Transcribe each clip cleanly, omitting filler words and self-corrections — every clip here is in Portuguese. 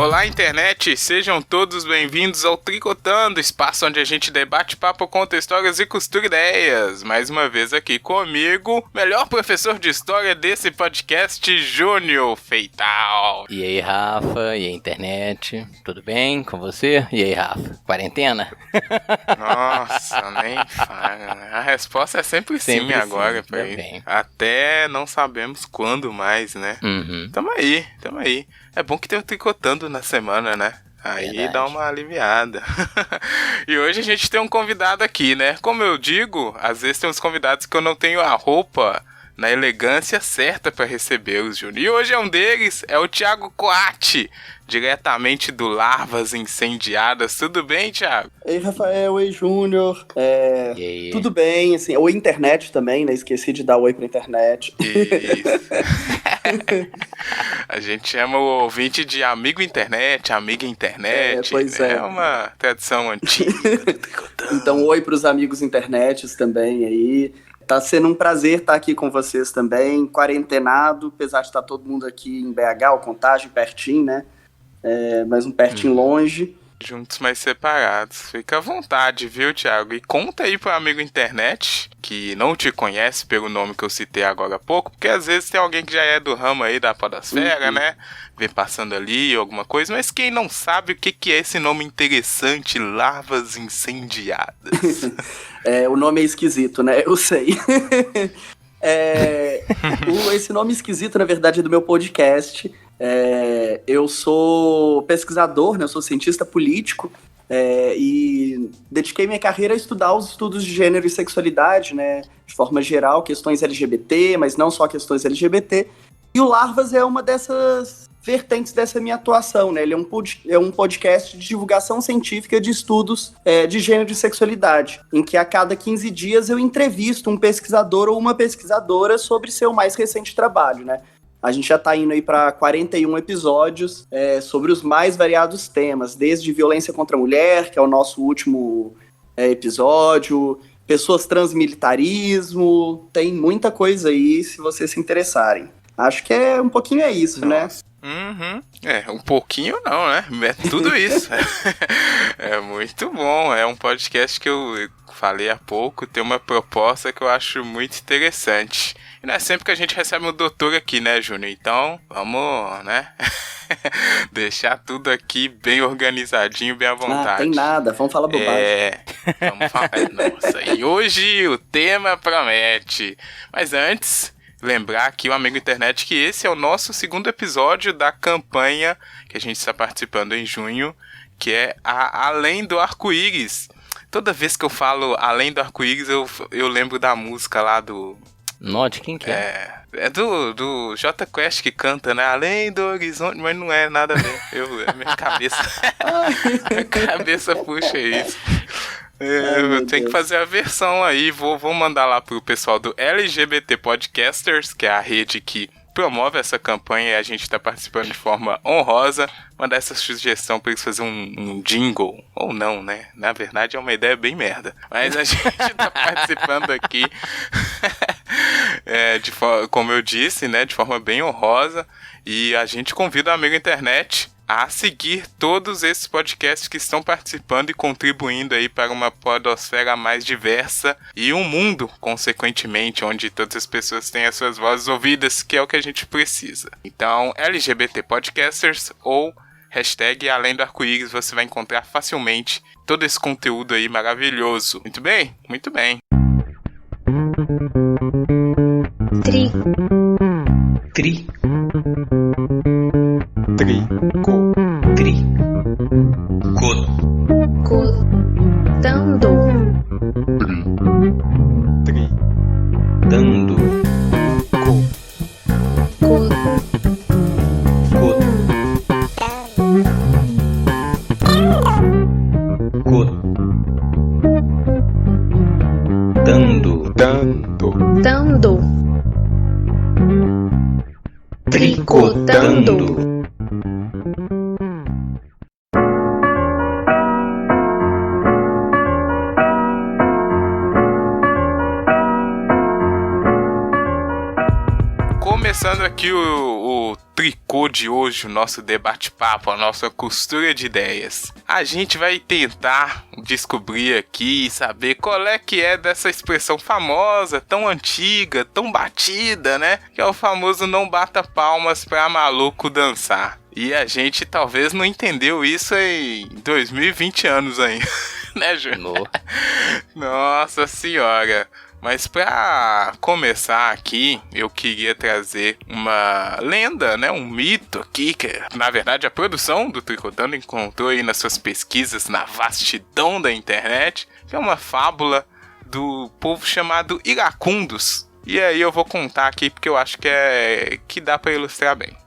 Olá, internet! Sejam todos bem-vindos ao Tricotando, espaço onde a gente debate papo, conta histórias e costura ideias. Mais uma vez aqui comigo, melhor professor de história desse podcast, Júnior Feital. E aí, Rafa? E aí, internet? Tudo bem com você? E aí, Rafa? Quarentena? Nossa, nem fala, né? A resposta é sempre sim agora, pra isso. Até não sabemos quando mais, né? Tamo aí. É bom que tem o Tricotando na semana, né? Aí verdade. Dá uma aliviada. E hoje a gente tem um convidado aqui, né? Como eu digo, às vezes tem uns convidados que eu não tenho a roupa na elegância certa para recebê-los, Júnior. E hoje é um deles, é o Thiago Coati, diretamente do Larvas Incendiadas. Tudo bem, Thiago? Ei, Rafael, oi, Júnior. Tudo bem, assim, oi, internet também, né? Esqueci de dar oi pra internet. Isso. A gente chama o ouvinte de amigo internet, amiga internet. Pois é. É uma tradição antiga. Então, oi pros amigos internets também aí. Tá sendo um prazer estar aqui com vocês também, quarentenado, apesar de estar todo mundo aqui em BH, ou Contagem, pertinho, né? Mas um pertinho longe. Juntos, mas separados. Fica à vontade, viu, Thiago? E conta aí pro amigo internet, que não te conhece pelo nome que eu citei agora há pouco, porque às vezes tem alguém que já é do ramo aí da podosfera, né? Vem passando ali alguma coisa, mas quem não sabe o que é esse nome interessante, Larvas Incendiadas? O nome é esquisito, né? Eu sei. Esse nome esquisito, na verdade, é do meu podcast. Eu sou pesquisador, né? Eu sou cientista político e dediquei minha carreira a estudar os estudos de gênero e sexualidade, né? De forma geral, questões LGBT, mas não só questões LGBT. E o Larvas é uma dessas vertentes dessa minha atuação, né? Ele é um podcast de divulgação científica de estudos de gênero e sexualidade, em que a cada 15 dias eu entrevisto um pesquisador ou uma pesquisadora sobre seu mais recente trabalho, né? A gente já está indo aí para 41 episódios sobre os mais variados temas, desde violência contra a mulher, que é o nosso último episódio, pessoas transmilitarismo, tem muita coisa aí se vocês se interessarem. Acho que um pouquinho isso, né? Um pouquinho não, né? É tudo isso. É muito bom. É um podcast que eu falei há pouco, tem uma proposta que eu acho muito interessante. E não é sempre que a gente recebe um doutor aqui, né, Júnior? Então, vamos, né? Deixar tudo aqui bem organizadinho, bem à vontade. Tem nada, vamos falar bobagem. Vamos falar. Nossa, e hoje o tema promete. Mas antes, lembrar aqui o amigo internet que esse é o nosso segundo episódio da campanha que a gente está participando em junho, que é a Além do Arco-Íris. Toda vez que eu falo Além do Arco-Íris, eu lembro da música lá do... Note quem que é? É do J Quest que canta, né? Além do horizonte, mas não é nada a ver. Minha cabeça... minha cabeça puxa isso. Eu tenho que fazer a versão aí, vou mandar lá pro pessoal do LGBT Podcasters, que é a rede que promove essa campanha e a gente tá participando de forma honrosa, mandar essa sugestão pra eles fazerem um jingle, ou não, né? Na verdade é uma ideia bem merda, mas a gente tá participando aqui, como eu disse, né, de forma bem honrosa, e a gente convida o amigo internet a seguir todos esses podcasts que estão participando e contribuindo aí para uma podosfera mais diversa e um mundo, consequentemente, onde todas as pessoas têm as suas vozes ouvidas, que é o que a gente precisa. Então, LGBT Podcasters ou hashtag Além do Arco-Íris, você vai encontrar facilmente todo esse conteúdo aí maravilhoso. Muito bem? Muito bem. Tricotando. Começando aqui o tricô de hoje, o nosso debate-papo, a nossa costura de ideias. A gente vai tentar descobrir aqui e saber qual é que é dessa expressão famosa, tão antiga, tão batida, né? Que é o famoso não bata palmas pra maluco dançar. E a gente talvez não entendeu isso em 2020 anos ainda, né, Júnior? Nossa senhora! Mas para começar aqui, eu queria trazer uma lenda, né, um mito aqui, que na verdade a produção do Tricotando encontrou aí nas suas pesquisas na vastidão da internet, que é uma fábula do povo chamado iracundos. E aí eu vou contar aqui porque eu acho que dá para ilustrar bem.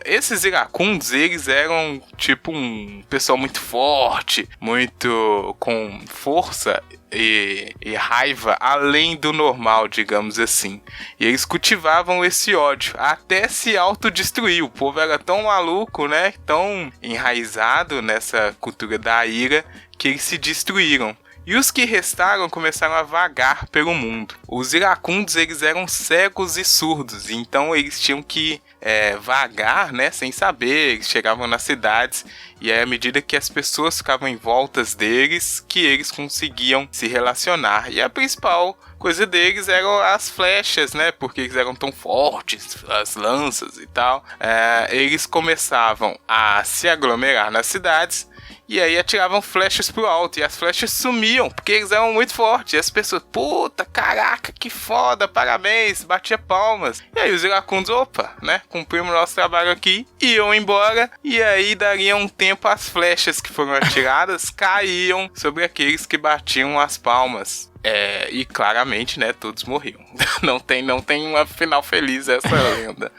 Esses iracundos, eles eram tipo um pessoal muito forte, muito com força e raiva além do normal, digamos assim. E eles cultivavam esse ódio até se autodestruir. O povo era tão maluco, né? Tão enraizado nessa cultura da ira que eles se destruíram. E os que restaram começaram a vagar pelo mundo. Os iracundos, eles eram cegos e surdos, então eles tinham que vagar, né, sem saber. Eles chegavam nas cidades e aí, à medida que as pessoas ficavam em voltas deles, que eles conseguiam se relacionar. E a principal coisa deles eram as flechas, né, porque eles eram tão fortes, as lanças e tal. Eles começavam a se aglomerar nas cidades, e aí atiravam flechas pro alto, e as flechas sumiam, porque eles eram muito fortes, e as pessoas, puta, caraca, que foda, parabéns, batia palmas. E aí os iracundos, opa, né, cumprimos nosso trabalho aqui, iam embora, e aí daria um tempo as flechas que foram atiradas caíam sobre aqueles que batiam as palmas. E claramente, né, todos morriam. Não tem uma final feliz essa lenda.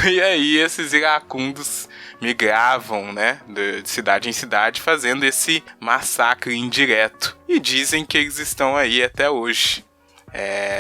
E aí esses iracundos migravam, né, de cidade em cidade, fazendo esse massacre indireto. E dizem que eles estão aí até hoje.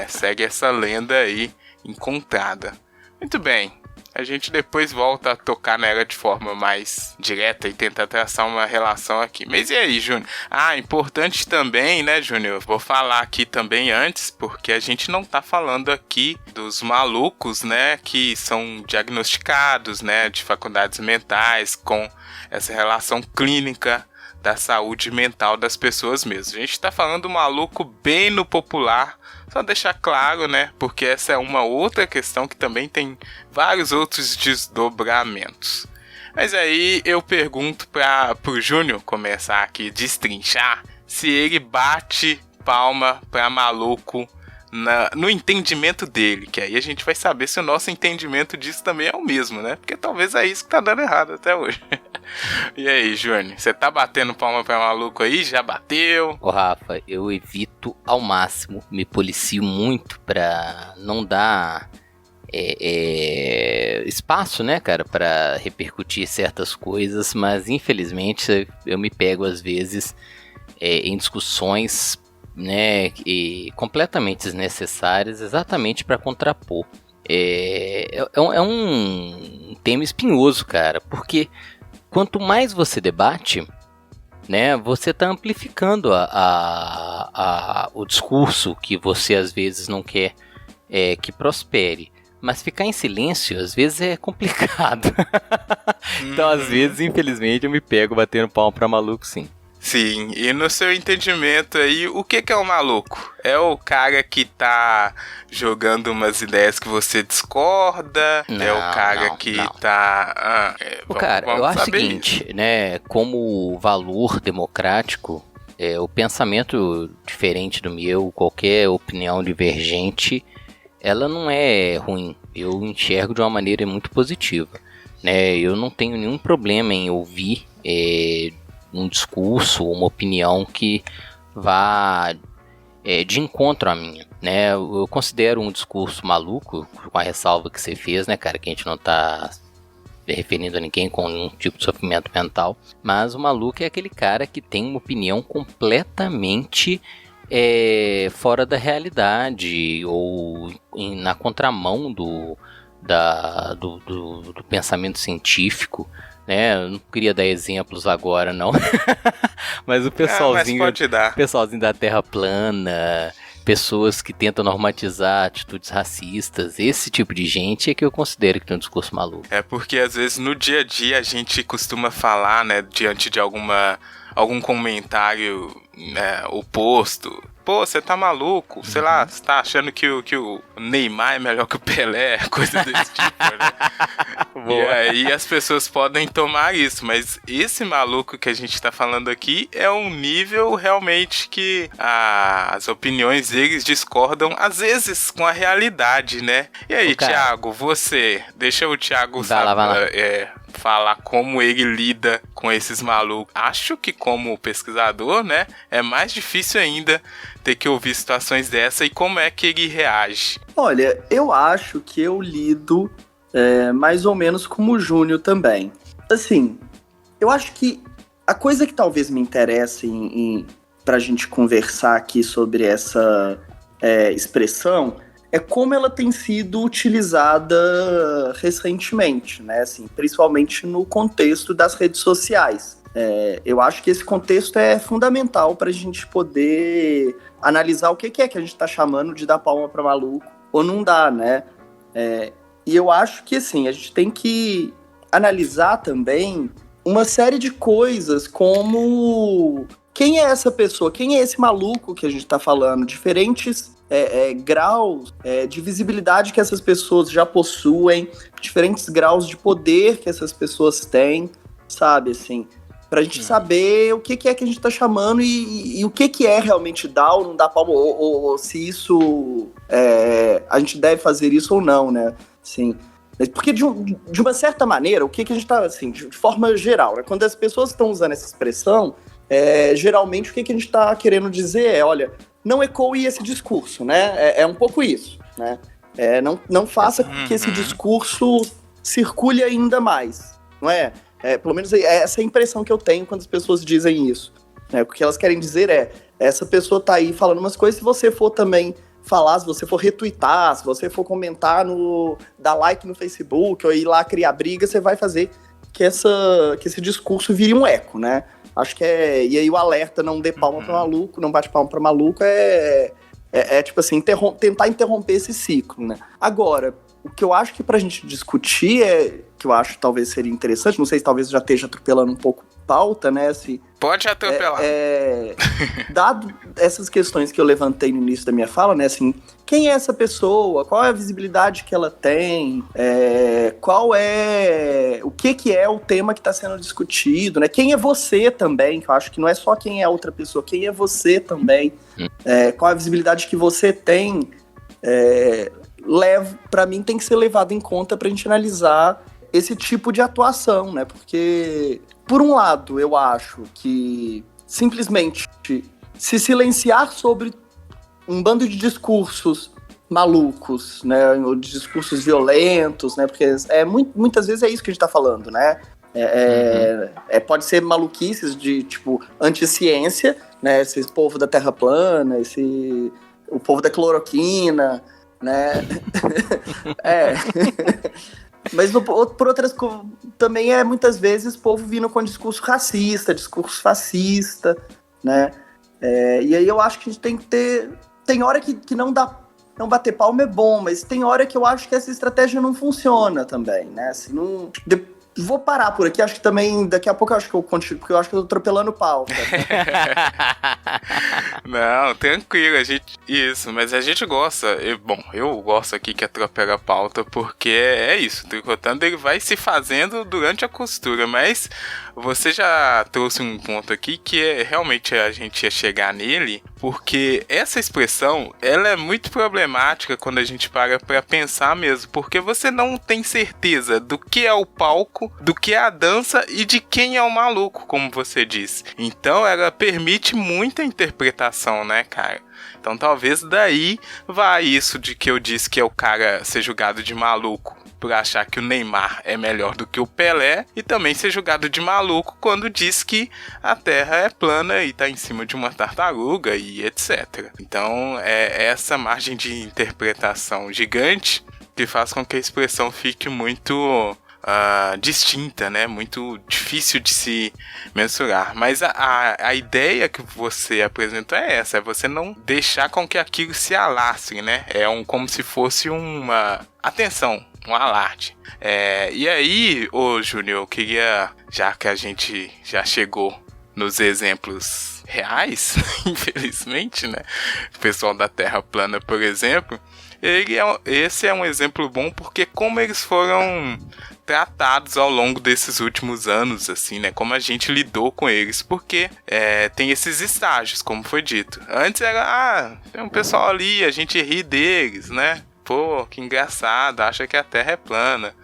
Segue essa lenda aí encontrada. Muito bem. A gente depois volta a tocar nela de forma mais direta e tentar traçar uma relação aqui. Mas e aí, Júnior? Importante também, né, Júnior? Vou falar aqui também antes, porque a gente não tá falando aqui dos malucos, né, que são diagnosticados, né, de faculdades mentais com essa relação clínica da saúde mental das pessoas mesmo. A gente tá falando do maluco bem no popular. Só deixar claro, né? Porque essa é uma outra questão que também tem vários outros desdobramentos. Mas aí eu pergunto pro Júnior começar aqui, destrinchar, se ele bate palma pra maluco no entendimento dele. Que aí a gente vai saber se o nosso entendimento disso também é o mesmo, né? Porque talvez é isso que tá dando errado até hoje. E aí, Júnior, você tá batendo palma pra maluco aí? Já bateu? Ô, Rafa, eu evito ao máximo, me policio muito pra não dar espaço, né, cara, pra repercutir certas coisas, mas infelizmente eu me pego às vezes em discussões, né, completamente desnecessárias, exatamente pra contrapor. É um tema espinhoso, cara, porque quanto mais você debate, né, você está amplificando o discurso que você às vezes não quer que prospere. Mas ficar em silêncio às vezes é complicado. Então às vezes, infelizmente, eu me pego batendo palma pra maluco, sim. Sim, e no seu entendimento aí, o que é um maluco? É o cara que tá jogando umas ideias que você discorda? Não, é o cara que tá... eu acho o seguinte, né, como valor democrático, o pensamento diferente do meu, qualquer opinião divergente, ela não é ruim. Eu enxergo de uma maneira muito positiva, né? Eu não tenho nenhum problema em ouvir um discurso, uma opinião que vá de encontro à minha, né? Eu considero um discurso maluco, com a ressalva que você fez, né, cara, que a gente não tá referindo a ninguém com nenhum tipo de sofrimento mental, mas o maluco é aquele cara que tem uma opinião completamente fora da realidade, ou na contramão do pensamento científico, né? Eu não queria dar exemplos agora, não. Mas o pessoalzinho, mas pode dar. Pessoalzinho da Terra plana, pessoas que tentam normatizar atitudes racistas, esse tipo de gente é que eu considero que tem um discurso maluco. É porque às vezes no dia a dia a gente costuma falar, né, diante de algum comentário, né, oposto. Pô, você tá maluco? Sei lá, você tá achando que o Neymar é melhor que o Pelé? Coisa desse tipo, né? E aí as pessoas podem tomar isso, mas esse maluco que a gente tá falando aqui é um nível realmente que as opiniões deles discordam, às vezes, com a realidade, né? E aí, Thiago, deixa o Thiago falar como ele lida com esses malucos. Acho que como pesquisador, né, é mais difícil ainda ter que ouvir situações dessa e como é que ele reage. Olha, eu acho que eu lido mais ou menos como o Júnior também. Assim, eu acho que a coisa que talvez me interesse pra gente conversar aqui sobre essa expressão é como ela tem sido utilizada recentemente, né? Assim, principalmente no contexto das redes sociais. Eu acho que esse contexto é fundamental para a gente poder analisar o que é que a gente está chamando de dar palma para maluco ou não dá, né? E eu acho que, assim, a gente tem que analisar também uma série de coisas como quem é essa pessoa, quem é esse maluco que a gente está falando, diferentes graus de visibilidade que essas pessoas já possuem, diferentes graus de poder que essas pessoas têm, sabe, assim, pra gente saber o que é que a gente tá chamando e o que é realmente dar ou não dar palma, ou se isso, a gente deve fazer isso ou não, né, assim, porque de uma certa maneira, o que a gente tá, assim, de forma geral, né, quando as pessoas estão usando essa expressão, geralmente o que a gente tá querendo dizer olha, não ecoe esse discurso, né? É um pouco isso, né? Não faça com que esse discurso circule ainda mais, não é? Pelo menos essa é a impressão que eu tenho quando as pessoas dizem isso, né? O que elas querem dizer essa pessoa tá aí falando umas coisas, se você for também falar, se você for retweetar, se você for comentar, dar like no Facebook, ou ir lá criar briga, você vai fazer que esse discurso vire um eco, né? Acho que e aí o alerta não dê palma pra maluco, não bate palma pra maluco, tipo assim, tentar interromper esse ciclo, né? Agora, o que eu acho que pra gente discutir que eu acho que talvez seria interessante, não sei se talvez já esteja atropelando um pouco pauta, né? Assim, pode atropelar. Dado essas questões que eu levantei no início da minha fala, né? Assim, quem é essa pessoa? Qual é a visibilidade que ela tem? O que é o tema que está sendo discutido, né? Quem é você também? Que eu acho que não é só quem é a outra pessoa, quem é você também? Qual a visibilidade que você tem? Para mim tem que ser levado em conta para a gente analisar esse tipo de atuação, né? Porque, por um lado, eu acho que simplesmente se silenciar sobre um bando de discursos malucos, né? Ou de discursos violentos, né? Porque muitas vezes é isso que a gente tá falando, né? Pode ser maluquices de, tipo, anti-ciência, né? Esse povo da terra plana, o povo da cloroquina, né? Mas por outras coisas, também muitas vezes povo vindo com discurso racista, discurso fascista, né? E aí eu acho que a gente tem que ter... Tem hora que não bater palma é bom, mas tem hora que eu acho que essa estratégia não funciona também, né? Assim, vou parar por aqui, acho que também, daqui a pouco eu acho que eu continuo, porque eu acho que eu tô atropelando pauta. Não, tranquilo, mas a gente gosta, eu gosto aqui que atropela a pauta, porque é isso, o Tricotando ele vai se fazendo durante a costura, mas você já trouxe um ponto aqui que realmente a gente ia chegar nele, porque essa expressão, ela é muito problemática quando a gente para pra pensar mesmo, porque você não tem certeza do que é o palco, do que é a dança e de quem é o maluco, como você disse. Então ela permite muita interpretação, né, cara? Então talvez daí vá isso de que eu disse que é o cara ser julgado de maluco por achar que o Neymar é melhor do que o Pelé, e também ser julgado de maluco quando diz que a Terra é plana e tá em cima de uma tartaruga e etc. Então é essa margem de interpretação gigante que faz com que a expressão fique muito distinta, né? Muito difícil de se mensurar. Mas a ideia que você apresentou é essa, é você não deixar com que aquilo se alastre, né? Como se fosse uma atenção, um alarde. E aí, Júnior, eu queria, já que a gente já chegou nos exemplos reais, infelizmente, né? O pessoal da Terra plana, por exemplo, esse é um exemplo bom porque como eles foram tratados ao longo desses últimos anos, assim, né? Como a gente lidou com eles, porque tem esses estágios, como foi dito. Antes era, tem um pessoal ali, a gente ri deles, né? Pô, que engraçado, acha que a Terra é plana.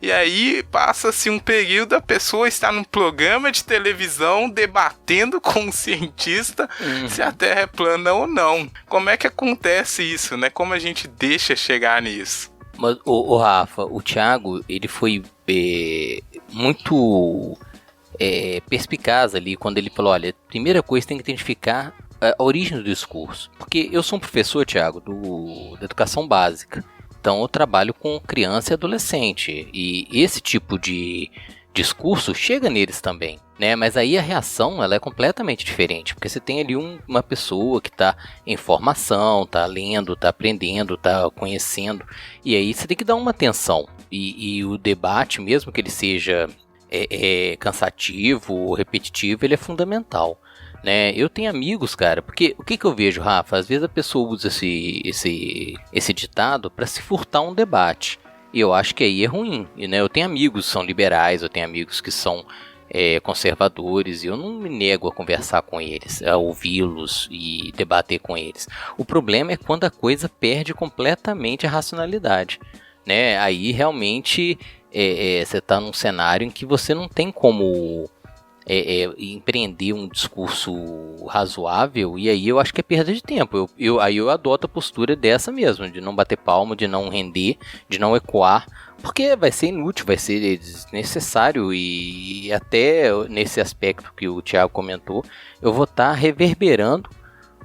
E aí passa-se um período, a pessoa está num programa de televisão debatendo com um cientista se a Terra é plana ou não. Como é que acontece isso, né? Como a gente deixa chegar nisso? Mas, o Rafa, o Thiago, ele foi muito perspicaz ali quando ele falou, olha, primeira coisa tem que identificar a origem do discurso. Porque eu sou um professor, Thiago, da educação básica. Então eu trabalho com criança e adolescente. E esse tipo de discurso chega neles também, né? Mas aí a reação ela é completamente diferente. Porque você tem ali uma pessoa que está em formação, está lendo, está aprendendo, está conhecendo. E aí você tem que dar uma atenção. E o debate, mesmo que ele seja cansativo ou repetitivo, ele é fundamental. Né? Eu tenho amigos, cara, porque o que eu vejo, Rafa? Às vezes a pessoa usa esse ditado para se furtar um debate. E eu acho que aí é ruim. Né? Eu tenho amigos que são liberais, eu tenho amigos que são conservadores, e eu não me nego a conversar com eles, a ouvi-los e debater com eles. O problema é quando a coisa perde completamente a racionalidade. Né? Aí realmente você está num cenário em que você não tem como empreender um discurso razoável, e aí eu acho que é perda de tempo. Aí eu adoto a postura dessa mesmo, de não bater palma, de não render, de não ecoar, porque vai ser inútil, vai ser desnecessário, e até nesse aspecto que o Thiago comentou, eu vou estar reverberando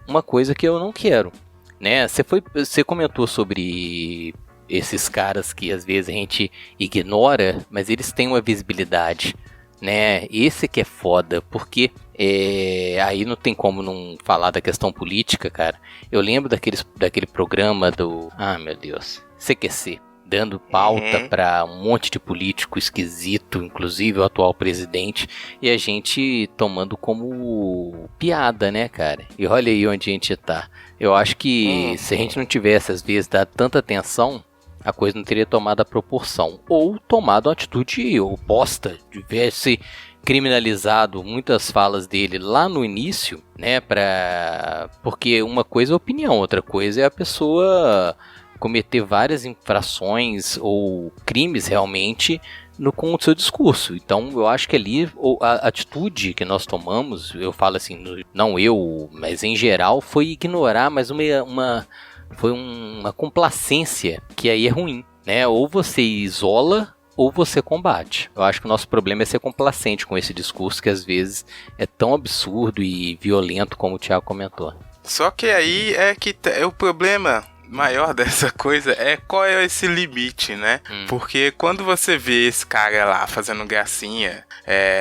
uma coisa que eu não quero. Né? Você comentou sobre esses caras que às vezes a gente ignora, mas eles têm uma visibilidade. Né? Esse que é foda, porque aí não tem como não falar da questão política, cara. Eu lembro daquele programa do... Ah, meu Deus. CQC. Dando pauta pra um monte de político esquisito, inclusive o atual presidente, e a gente tomando como piada, né, cara? E olha aí onde a gente tá. Eu acho que se a gente não tivesse, às vezes, dado tanta atenção, a coisa não teria tomado a proporção, ou tomado uma atitude oposta, tivesse criminalizado muitas falas dele lá no início, né, porque uma coisa é opinião, outra coisa é a pessoa cometer várias infrações ou crimes realmente com o seu discurso. Então eu acho que ali a atitude que nós tomamos, eu falo assim, não eu, mas em geral, foi ignorar mais foi uma complacência que aí é ruim, né? Ou você isola ou você combate. Eu acho que o nosso problema é ser complacente com esse discurso que às vezes é tão absurdo e violento como o Thiago comentou. Só que aí é que o problema maior dessa coisa é qual é esse limite, né? Porque quando você vê esse cara lá fazendo gracinha,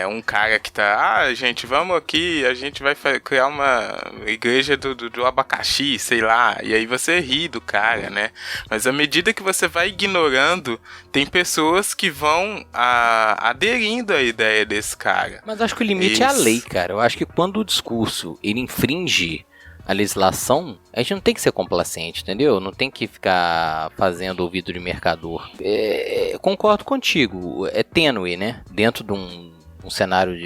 um cara que tá, gente, vamos aqui, a gente vai criar uma igreja do abacaxi, sei lá, e aí você ri do cara, né? Mas à medida que você vai ignorando, tem pessoas que vão aderindo à ideia desse cara. Mas acho que o limite é a lei, cara. Eu acho que quando o discurso ele infringe a legislação, a gente não tem que ser complacente, entendeu? Não tem que ficar fazendo ouvido de mercador. Concordo contigo, é tênue, né? Dentro de um cenário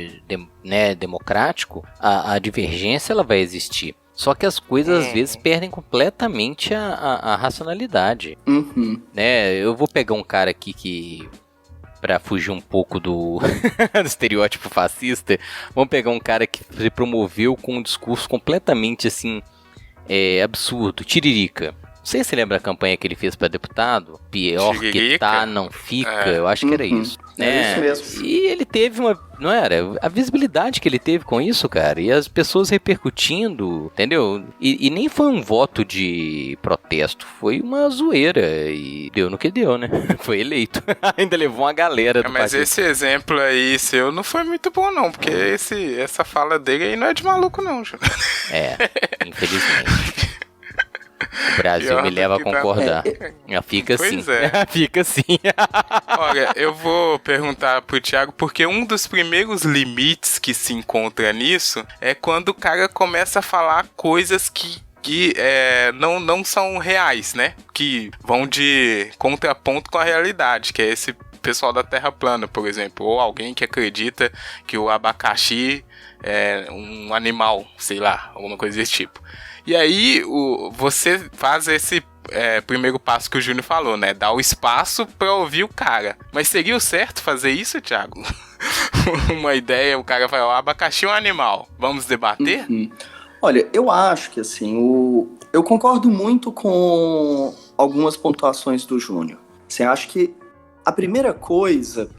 democrático, a divergência ela vai existir. Só que as coisas às vezes perdem completamente a racionalidade. Né? Eu vou pegar um cara aqui que... Pra fugir um pouco do estereótipo fascista, vamos pegar um cara que se promoveu com um discurso completamente assim absurdo, Tiririca. Não sei se você lembra a campanha que ele fez para deputado. Pior que tá, não fica. Eu acho que era isso. É isso mesmo. E ele teve uma... Não era? A visibilidade que ele teve com isso, cara. E as pessoas repercutindo, entendeu? E nem foi um voto de protesto. Foi uma zoeira. E deu no que deu, né? Foi eleito. Ainda levou uma galera do Mas partido. esse exemplo aí seu não foi muito bom, não. Porque essa fala dele aí não é de maluco, não, Júnior. Infelizmente. O Brasil me leva a concordar. Fica assim. Fica assim. Olha, eu vou perguntar pro Thiago, porque um dos primeiros limites que se encontra nisso é quando o cara começa a falar coisas que não são reais, né? Que vão de contraponto com a realidade, que é esse pessoal da Terra plana, por exemplo. Ou alguém que acredita que o abacaxi é um animal, sei lá, alguma coisa desse tipo. E aí, você faz esse primeiro passo que o Júnior falou, né? Dá o espaço pra ouvir o cara. Mas seria o certo fazer isso, Thiago? Uma ideia, o cara fala, o abacaxi é um animal. Vamos debater? Olha, eu acho que, assim, eu concordo muito com algumas pontuações do Júnior. Assim, acho que a primeira coisa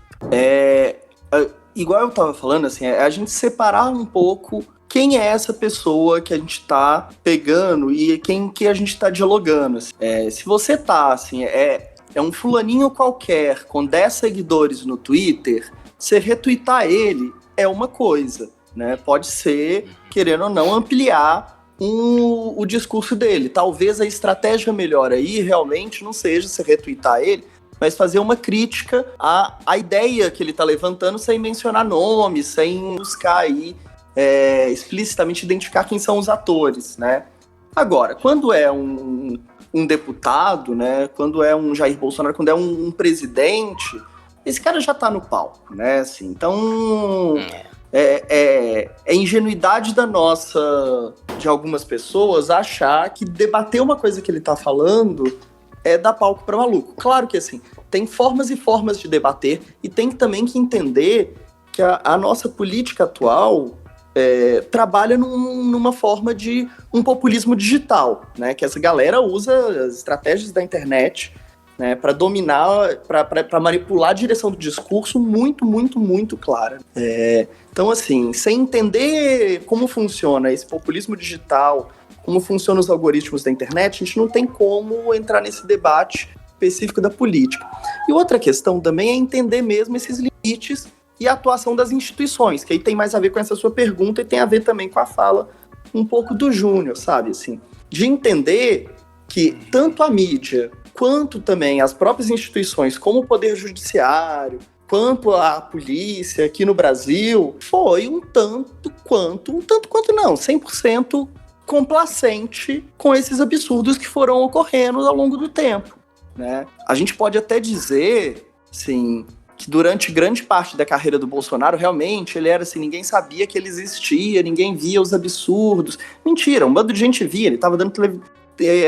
igual eu tava falando, assim, é a gente separar um pouco quem é essa pessoa que a gente tá pegando e quem que a gente tá dialogando. Assim. Se você tá, assim, é um fulaninho qualquer com 10 seguidores no Twitter, você retweetar ele é uma coisa, né? Pode ser, querendo ou não, ampliar o discurso dele. Talvez a estratégia melhor aí realmente não seja você retweetar ele, mas fazer uma crítica à ideia que ele tá levantando sem mencionar nomes, sem buscar aí explicitamente identificar quem são os atores, né? Agora, quando é um deputado, né? Quando é um Jair Bolsonaro, quando é um presidente, esse cara já tá no palco, né? Assim, então, é ingenuidade de algumas pessoas achar que debater uma coisa que ele tá falando é dar palco para maluco. Claro que, assim, tem formas e formas de debater e tem também que entender que a nossa política atual trabalha numa forma de um populismo digital, né? Que essa galera usa as estratégias da internet, né, para dominar, para manipular a direção do discurso muito, muito, muito clara. Então, assim, sem entender como funciona esse populismo digital, como funcionam os algoritmos da internet, a gente não tem como entrar nesse debate específico da política. E outra questão também é entender mesmo esses limites e a atuação das instituições, que aí tem mais a ver com essa sua pergunta e tem a ver também com a fala um pouco do Júnior, sabe? Assim, de entender que tanto a mídia quanto também as próprias instituições, como o Poder Judiciário, quanto a polícia aqui no Brasil, foi um tanto quanto não, 100% complacente com esses absurdos que foram ocorrendo ao longo do tempo, né? A gente pode até dizer, assim, que durante grande parte da carreira do Bolsonaro, realmente, ele era assim, ninguém sabia que ele existia, ninguém via os absurdos. Mentira, um bando de gente via, ele estava dando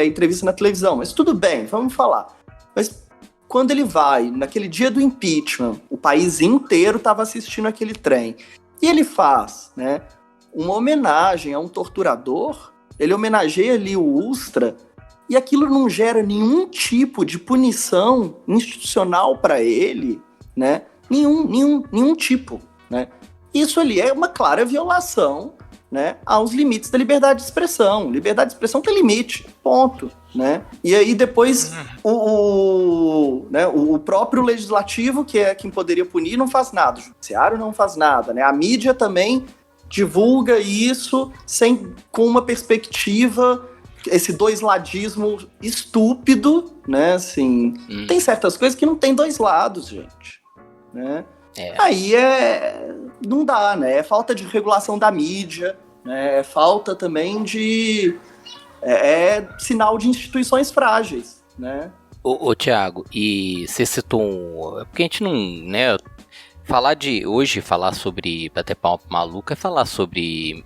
entrevista na televisão, mas tudo bem, vamos falar. Mas quando ele vai, naquele dia do impeachment, o país inteiro estava assistindo aquele trem, e ele faz, né, uma homenagem a um torturador, ele homenageia ali o Ustra, e aquilo não gera nenhum tipo de punição institucional para ele, né? Nenhum tipo, né? Isso ali é uma clara violação, né, aos limites da liberdade de expressão. Liberdade de expressão tem limite, ponto, né? E aí depois o próprio legislativo, que é quem poderia punir, não faz nada. O judiciário não faz nada, né? A mídia também divulga isso com uma perspectiva, esse doisladismo estúpido, né? Assim, tem certas coisas que não tem dois lados, gente, né? Aí não dá, né? É falta de regulação da mídia, né? É falta também de sinal de instituições frágeis, né? Ô Thiago, e você citou porque a gente não, né? Falar sobre bater palma maluco é falar sobre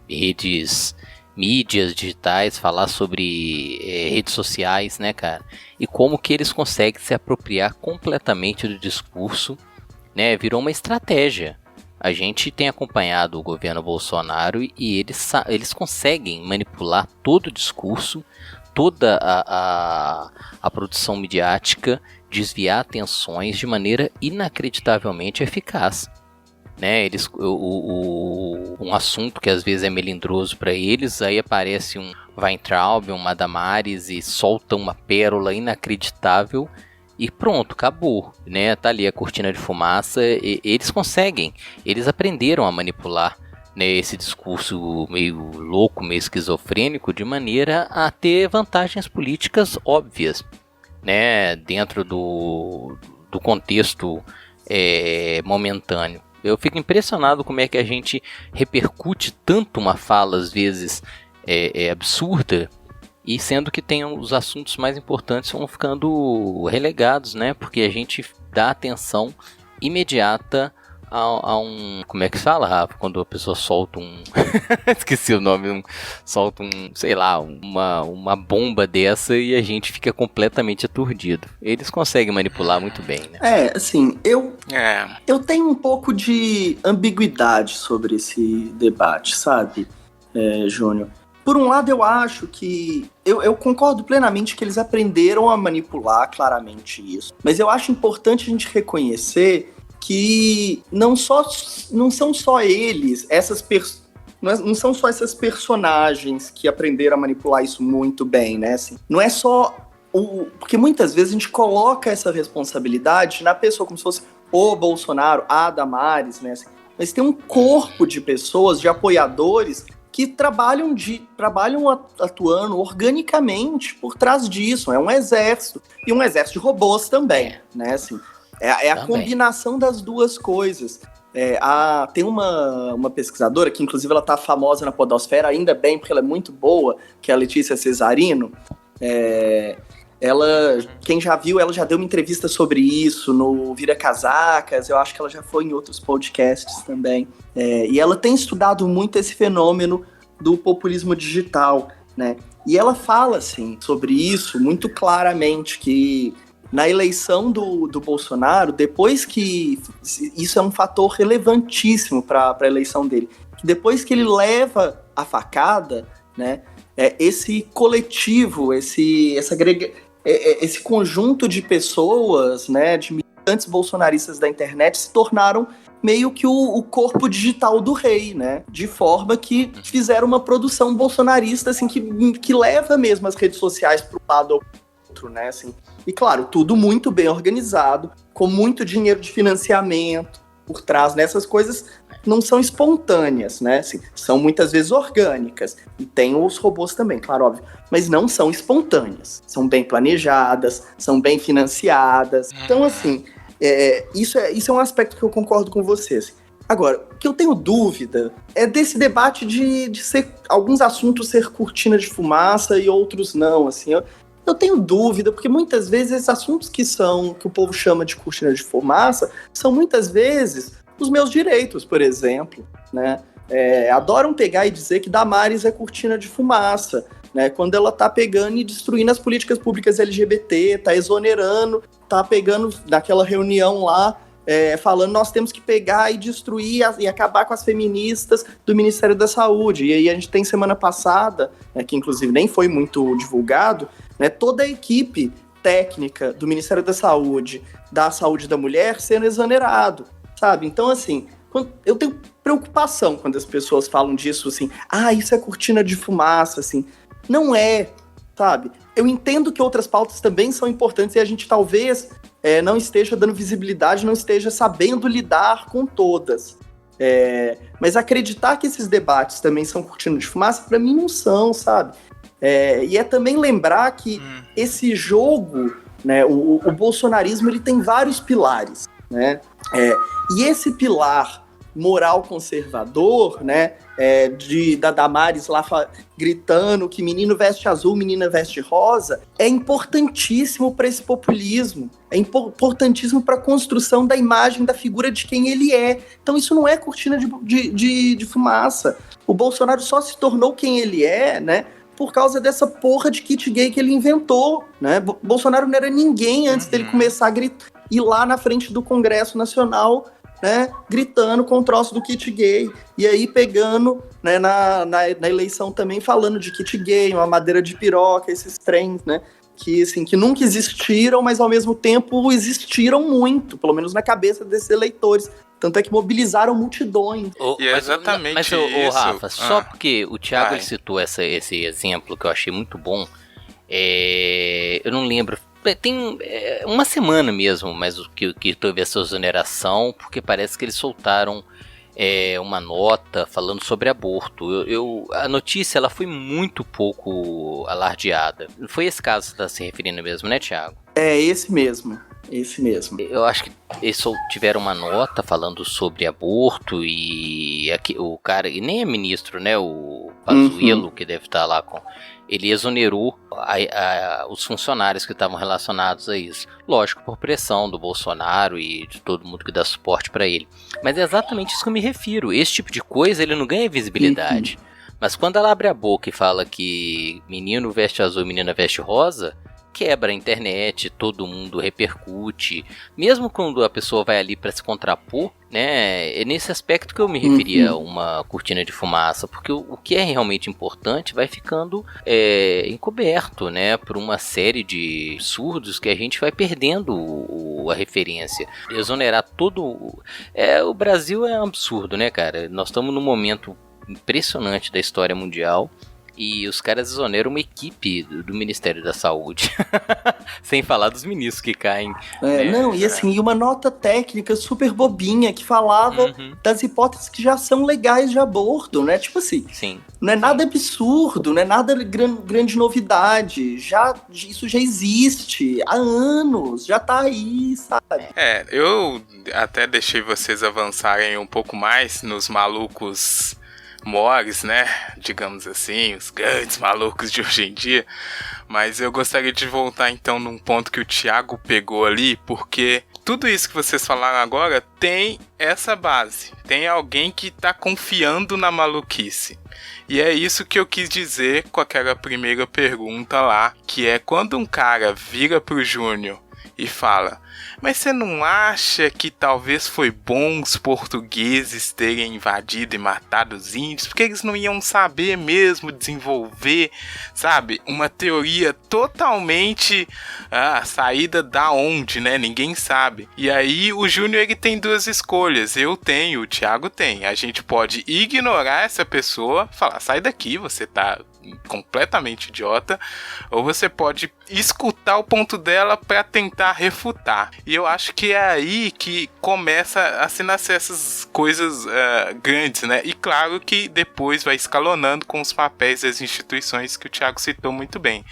mídias digitais, falar sobre redes sociais, né, cara? E como que eles conseguem se apropriar completamente do discurso, né? Virou uma estratégia. A gente tem acompanhado o governo Bolsonaro e eles conseguem manipular todo o discurso, toda a produção midiática desviar atenções de maneira inacreditavelmente eficaz. Né? Um assunto que às vezes é melindroso para eles, aí aparece um Weintraub, uma Damares e solta uma pérola inacreditável e pronto, acabou, né? Tá ali a cortina de fumaça. Eles conseguem, eles aprenderam a manipular, né, esse discurso meio louco, meio esquizofrênico, de maneira a ter vantagens políticas óbvias, né, dentro do contexto momentâneo. Eu fico impressionado como é que a gente repercute tanto uma fala, às vezes, absurda, e sendo que tem os assuntos mais importantes vão ficando relegados, né? Porque a gente dá atenção imediata a um... Como é que fala, Rafa? Quando a pessoa solta um... Esqueci o nome. Solta sei lá, uma bomba dessa e a gente fica completamente aturdido. Eles conseguem manipular muito bem, né? Assim, eu tenho um pouco de ambiguidade sobre esse debate, sabe, Júnior? Por um lado, eu acho que... Eu concordo plenamente que eles aprenderam a manipular claramente isso. Mas eu acho importante a gente reconhecer que não são só eles, não são só essas personagens que aprenderam a manipular isso muito bem, né? Assim, não é só... Porque muitas vezes a gente coloca essa responsabilidade na pessoa, como se fosse o Bolsonaro, a Damares, né? Assim, mas tem um corpo de pessoas, de apoiadores, que trabalham atuando organicamente por trás disso. É um exército. E um exército de robôs também, né? Assim, é a combinação das duas coisas. Tem uma pesquisadora, que inclusive ela tá famosa na podosfera, ainda bem, porque ela é muito boa, que é a Letícia Cesarino. Quem já viu, ela já deu uma entrevista sobre isso no Vira Casacas, eu acho que ela já foi em outros podcasts também. E ela tem estudado muito esse fenômeno do populismo digital, né? E ela fala, assim, sobre isso muito claramente, que na eleição do Bolsonaro, depois que... Isso é um fator relevantíssimo para a eleição dele. Que depois que ele leva a facada, né, esse coletivo, esse conjunto de pessoas, né, de militantes bolsonaristas da internet, se tornaram meio que o corpo digital do rei, né? De forma que fizeram uma produção bolsonarista, assim, que leva mesmo as redes sociais para um lado ou pro outro, né? Assim, e claro, tudo muito bem organizado, com muito dinheiro de financiamento por trás, né? Essas coisas não são espontâneas, né? Assim, são muitas vezes orgânicas. E tem os robôs também, claro, óbvio. Mas não são espontâneas. São bem planejadas, são bem financiadas. Então, assim, isso é um aspecto que eu concordo com você. Assim. Agora, o que eu tenho dúvida é desse debate de ser, alguns assuntos ser cortina de fumaça e outros não, assim. Eu tenho dúvida, porque muitas vezes esses assuntos que o povo chama de cortina de fumaça são muitas vezes os meus direitos, por exemplo, né? Adoram pegar e dizer que Damares é cortina de fumaça, né? Quando ela tá pegando e destruindo as políticas públicas LGBT, tá exonerando, tá pegando naquela reunião lá, falando nós temos que pegar e destruir e acabar com as feministas do Ministério da Saúde. E aí a gente tem semana passada, que inclusive nem foi muito divulgado, né, toda a equipe técnica do Ministério da Saúde da Mulher sendo exonerado, sabe? Então, assim, eu tenho preocupação quando as pessoas falam disso, assim, isso é cortina de fumaça, assim. Não é, sabe? Eu entendo que outras pautas também são importantes e a gente talvez não esteja dando visibilidade, não esteja sabendo lidar com todas. Mas acreditar que esses debates também são cortina de fumaça, para mim não são, sabe? E é também lembrar que esse jogo, né, o bolsonarismo, ele tem vários pilares, né? E esse pilar moral conservador, né, da Damares lá gritando que menino veste azul, menina veste rosa, é importantíssimo para esse populismo, é importantíssimo para a construção da imagem da figura de quem ele é. Então isso não é cortina de fumaça. O Bolsonaro só se tornou quem ele é, né, por causa dessa porra de kit gay que ele inventou, né? Bolsonaro não era ninguém antes dele começar a ir lá na frente do Congresso Nacional né, gritando com o troço do kit gay. E aí pegando, né, na eleição também falando de kit gay, uma madeira de piroca, esses trens, né, que, assim, que nunca existiram, mas ao mesmo tempo existiram muito, pelo menos na cabeça desses eleitores. Tanto é que mobilizaram multidões. E é exatamente mas, isso. Rafa, só porque o Thiago ele citou esse exemplo que eu achei muito bom, eu não lembro, tem uma semana mesmo, mas que teve essa exoneração, porque parece que eles soltaram uma nota falando sobre aborto. A notícia ela foi muito pouco alardeada. Foi esse caso que você está se referindo mesmo, né, Thiago? É esse mesmo. Esse mesmo. Eu acho que eles tiveram uma nota falando sobre aborto e aqui, o cara, e nem é ministro, né, o Pazuello, que deve estar lá com... Ele exonerou os funcionários que estavam relacionados a isso. Lógico, por pressão do Bolsonaro e de todo mundo que dá suporte para ele. Mas é exatamente isso que eu me refiro. Esse tipo de coisa, ele não ganha visibilidade. Mas quando ela abre a boca e fala que menino veste azul e menina veste rosa... quebra a internet, todo mundo repercute, mesmo quando a pessoa vai ali para se contrapor, né? É nesse aspecto que eu me referia a uma cortina de fumaça, porque o que é realmente importante vai ficando encoberto, né? Por uma série de absurdos que a gente vai perdendo a referência. Exonerar todo... o Brasil é um absurdo, né, cara? Nós estamos num momento impressionante da história mundial. E os caras exoneram uma equipe do Ministério da Saúde. Sem falar dos ministros que caem. E assim, uma nota técnica super bobinha que falava das hipóteses que já são legais de aborto, né? Tipo assim, sim, não é nada absurdo, não é nada grande novidade. Isso já existe há anos, já tá aí, sabe? Eu até deixei vocês avançarem um pouco mais nos malucos mores, né, digamos assim, os grandes malucos de hoje em dia, mas eu gostaria de voltar então num ponto que o Thiago pegou ali, porque tudo isso que vocês falaram agora tem essa base, tem alguém que tá confiando na maluquice. E é isso que eu quis dizer com aquela primeira pergunta lá, que é quando um cara vira pro Júnior e fala: mas você não acha que talvez foi bom os portugueses terem invadido e matado os índios? Porque eles não iam saber mesmo desenvolver, sabe? Uma teoria totalmente saída da onde, né? Ninguém sabe. E aí o Júnior ele tem duas escolhas. Eu tenho, o Thiago tem. A gente pode ignorar essa pessoa, falar: sai daqui, você tá completamente idiota, ou você pode escutar o ponto dela para tentar refutar. E eu acho que é aí que começa a se nascer essas coisas grandes, né? E claro que depois vai escalonando com os papéis das instituições que o Thiago citou muito bem.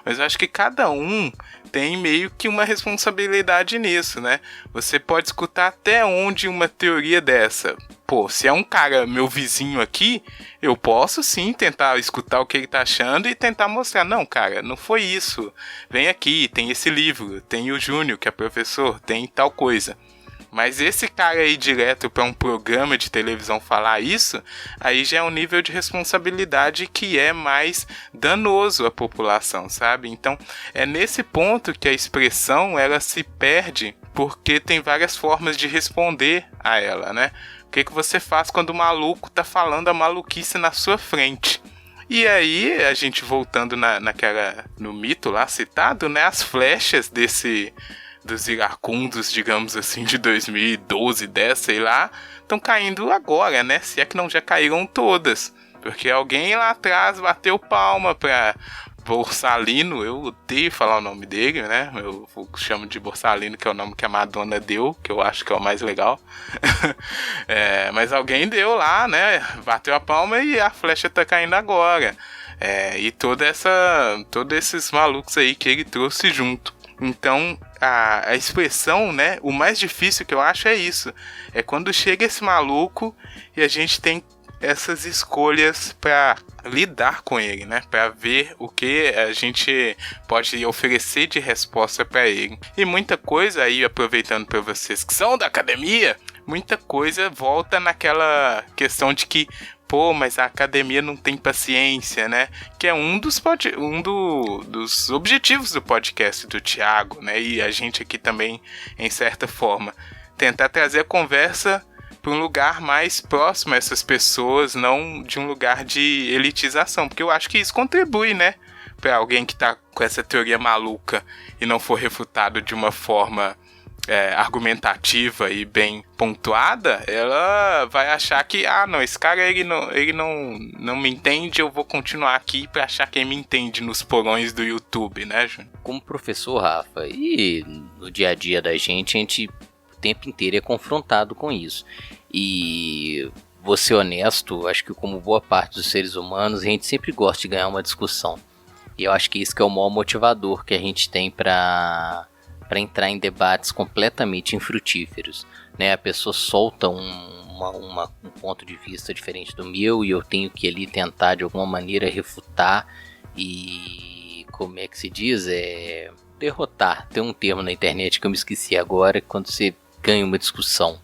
Mas eu acho que cada um tem meio que uma responsabilidade nisso, né? Você pode escutar até onde uma teoria dessa. Pô, se é um cara, meu vizinho aqui, eu posso sim tentar escutar o que ele tá achando e tentar mostrar: não, cara, não foi isso. Vem aqui, tem esse livro, tem o Júnior, que é professor, tem tal coisa. Mas esse cara aí direto para um programa de televisão falar isso, aí já é um nível de responsabilidade que é mais danoso à população, sabe? Então, é nesse ponto que a expressão, ela se perde, porque tem várias formas de responder a ela, né? O que você faz quando o maluco tá falando a maluquice na sua frente? E aí, a gente voltando no mito lá citado, né? As flechas dos iracundos, digamos assim, de 2012, 10, sei lá, estão caindo agora, né? Se é que não já caíram todas. Porque alguém lá atrás bateu palma pra Borsalino, eu odeio falar o nome dele, né? Eu chamo de Borsalino, que é o nome que a Madonna deu, que eu acho que é o mais legal. Mas alguém deu lá, né? Bateu a palma e a flecha tá caindo agora. E todos esses malucos aí que ele trouxe junto. Então, a expressão, né? O mais difícil que eu acho é isso. É quando chega esse maluco e a gente tem essas escolhas para lidar com ele, né? Para ver o que a gente pode oferecer de resposta para ele. E muita coisa aí, aproveitando para vocês que são da academia, muita coisa volta naquela questão de que mas a academia não tem paciência, né? Que é um dos objetivos do podcast do Thiago, né? E a gente aqui também, em certa forma. tentar trazer a conversa para um lugar mais próximo a essas pessoas, não de um lugar de elitização, porque eu acho que isso contribui, né, para alguém que tá com essa teoria maluca e não for refutado de uma forma argumentativa e bem pontuada, ela vai achar que, não, esse cara ele não me entende, eu vou continuar aqui pra achar quem me entende nos porões do YouTube, né, Júnior? Como professor, Rafa, e no dia a dia da gente o tempo inteiro é confrontado com isso. E vou ser honesto, acho que como boa parte dos seres humanos, a gente sempre gosta de ganhar uma discussão. E eu acho que isso que é o maior motivador que a gente tem para entrar em debates completamente infrutíferos, né? A pessoa solta um ponto de vista diferente do meu e eu tenho que ali tentar de alguma maneira refutar e, como é que se diz? Derrotar. Tem um termo na internet que eu me esqueci agora, quando você ganha uma discussão,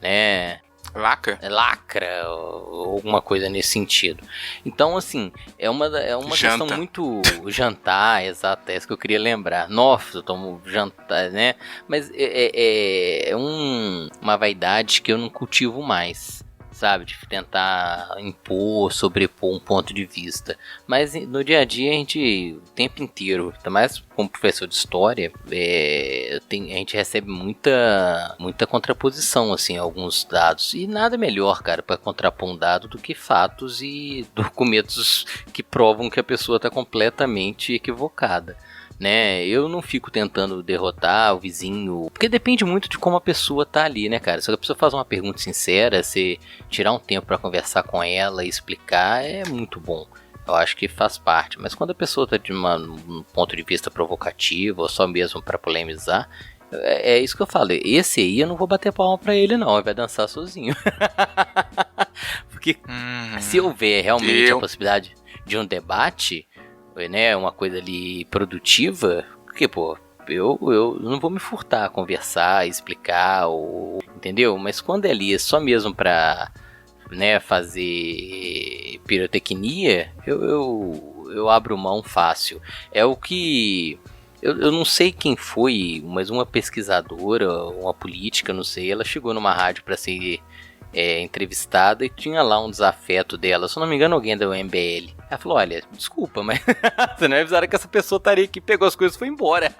né? Lacra? Lacra, ou alguma coisa nesse sentido. Então, assim, é uma questão muito... Jantar, exato, é isso que eu queria lembrar. Nossa, eu tomo jantar, né? Mas é uma vaidade que eu não cultivo mais, sabe? De tentar sobrepor um ponto de vista. Mas no dia a dia, a gente, o tempo inteiro, ainda mais como professor de história, a gente recebe muita contraposição, assim, a alguns dados. E nada melhor, cara, para contrapor um dado do que fatos e documentos que provam que a pessoa está completamente equivocada, né? Eu não fico tentando derrotar o vizinho, porque depende muito de como a pessoa tá ali, né, cara? Se a pessoa faz uma pergunta sincera, você tirar um tempo para conversar com ela e explicar, é muito bom. Eu acho que faz parte. Mas quando a pessoa tá de um ponto de vista provocativo, ou só mesmo para polemizar, é isso que eu falo. Esse aí eu não vou bater palma pra ele, não. Ele vai dançar sozinho. Porque se houver realmente a possibilidade de um debate, né, uma coisa ali produtiva, porque, pô, eu não vou me furtar a conversar, explicar, entendeu? Mas quando é ali só mesmo pra, né, fazer pirotecnia, eu abro mão fácil. É o que... Eu não sei quem foi, mas uma pesquisadora, uma política, não sei, ela chegou numa rádio para ser entrevistada e tinha lá um desafeto dela, se eu não me engano alguém da UMBL. Ela falou, olha, desculpa, mas você não avisaram que essa pessoa estaria aqui, pegou as coisas e foi embora.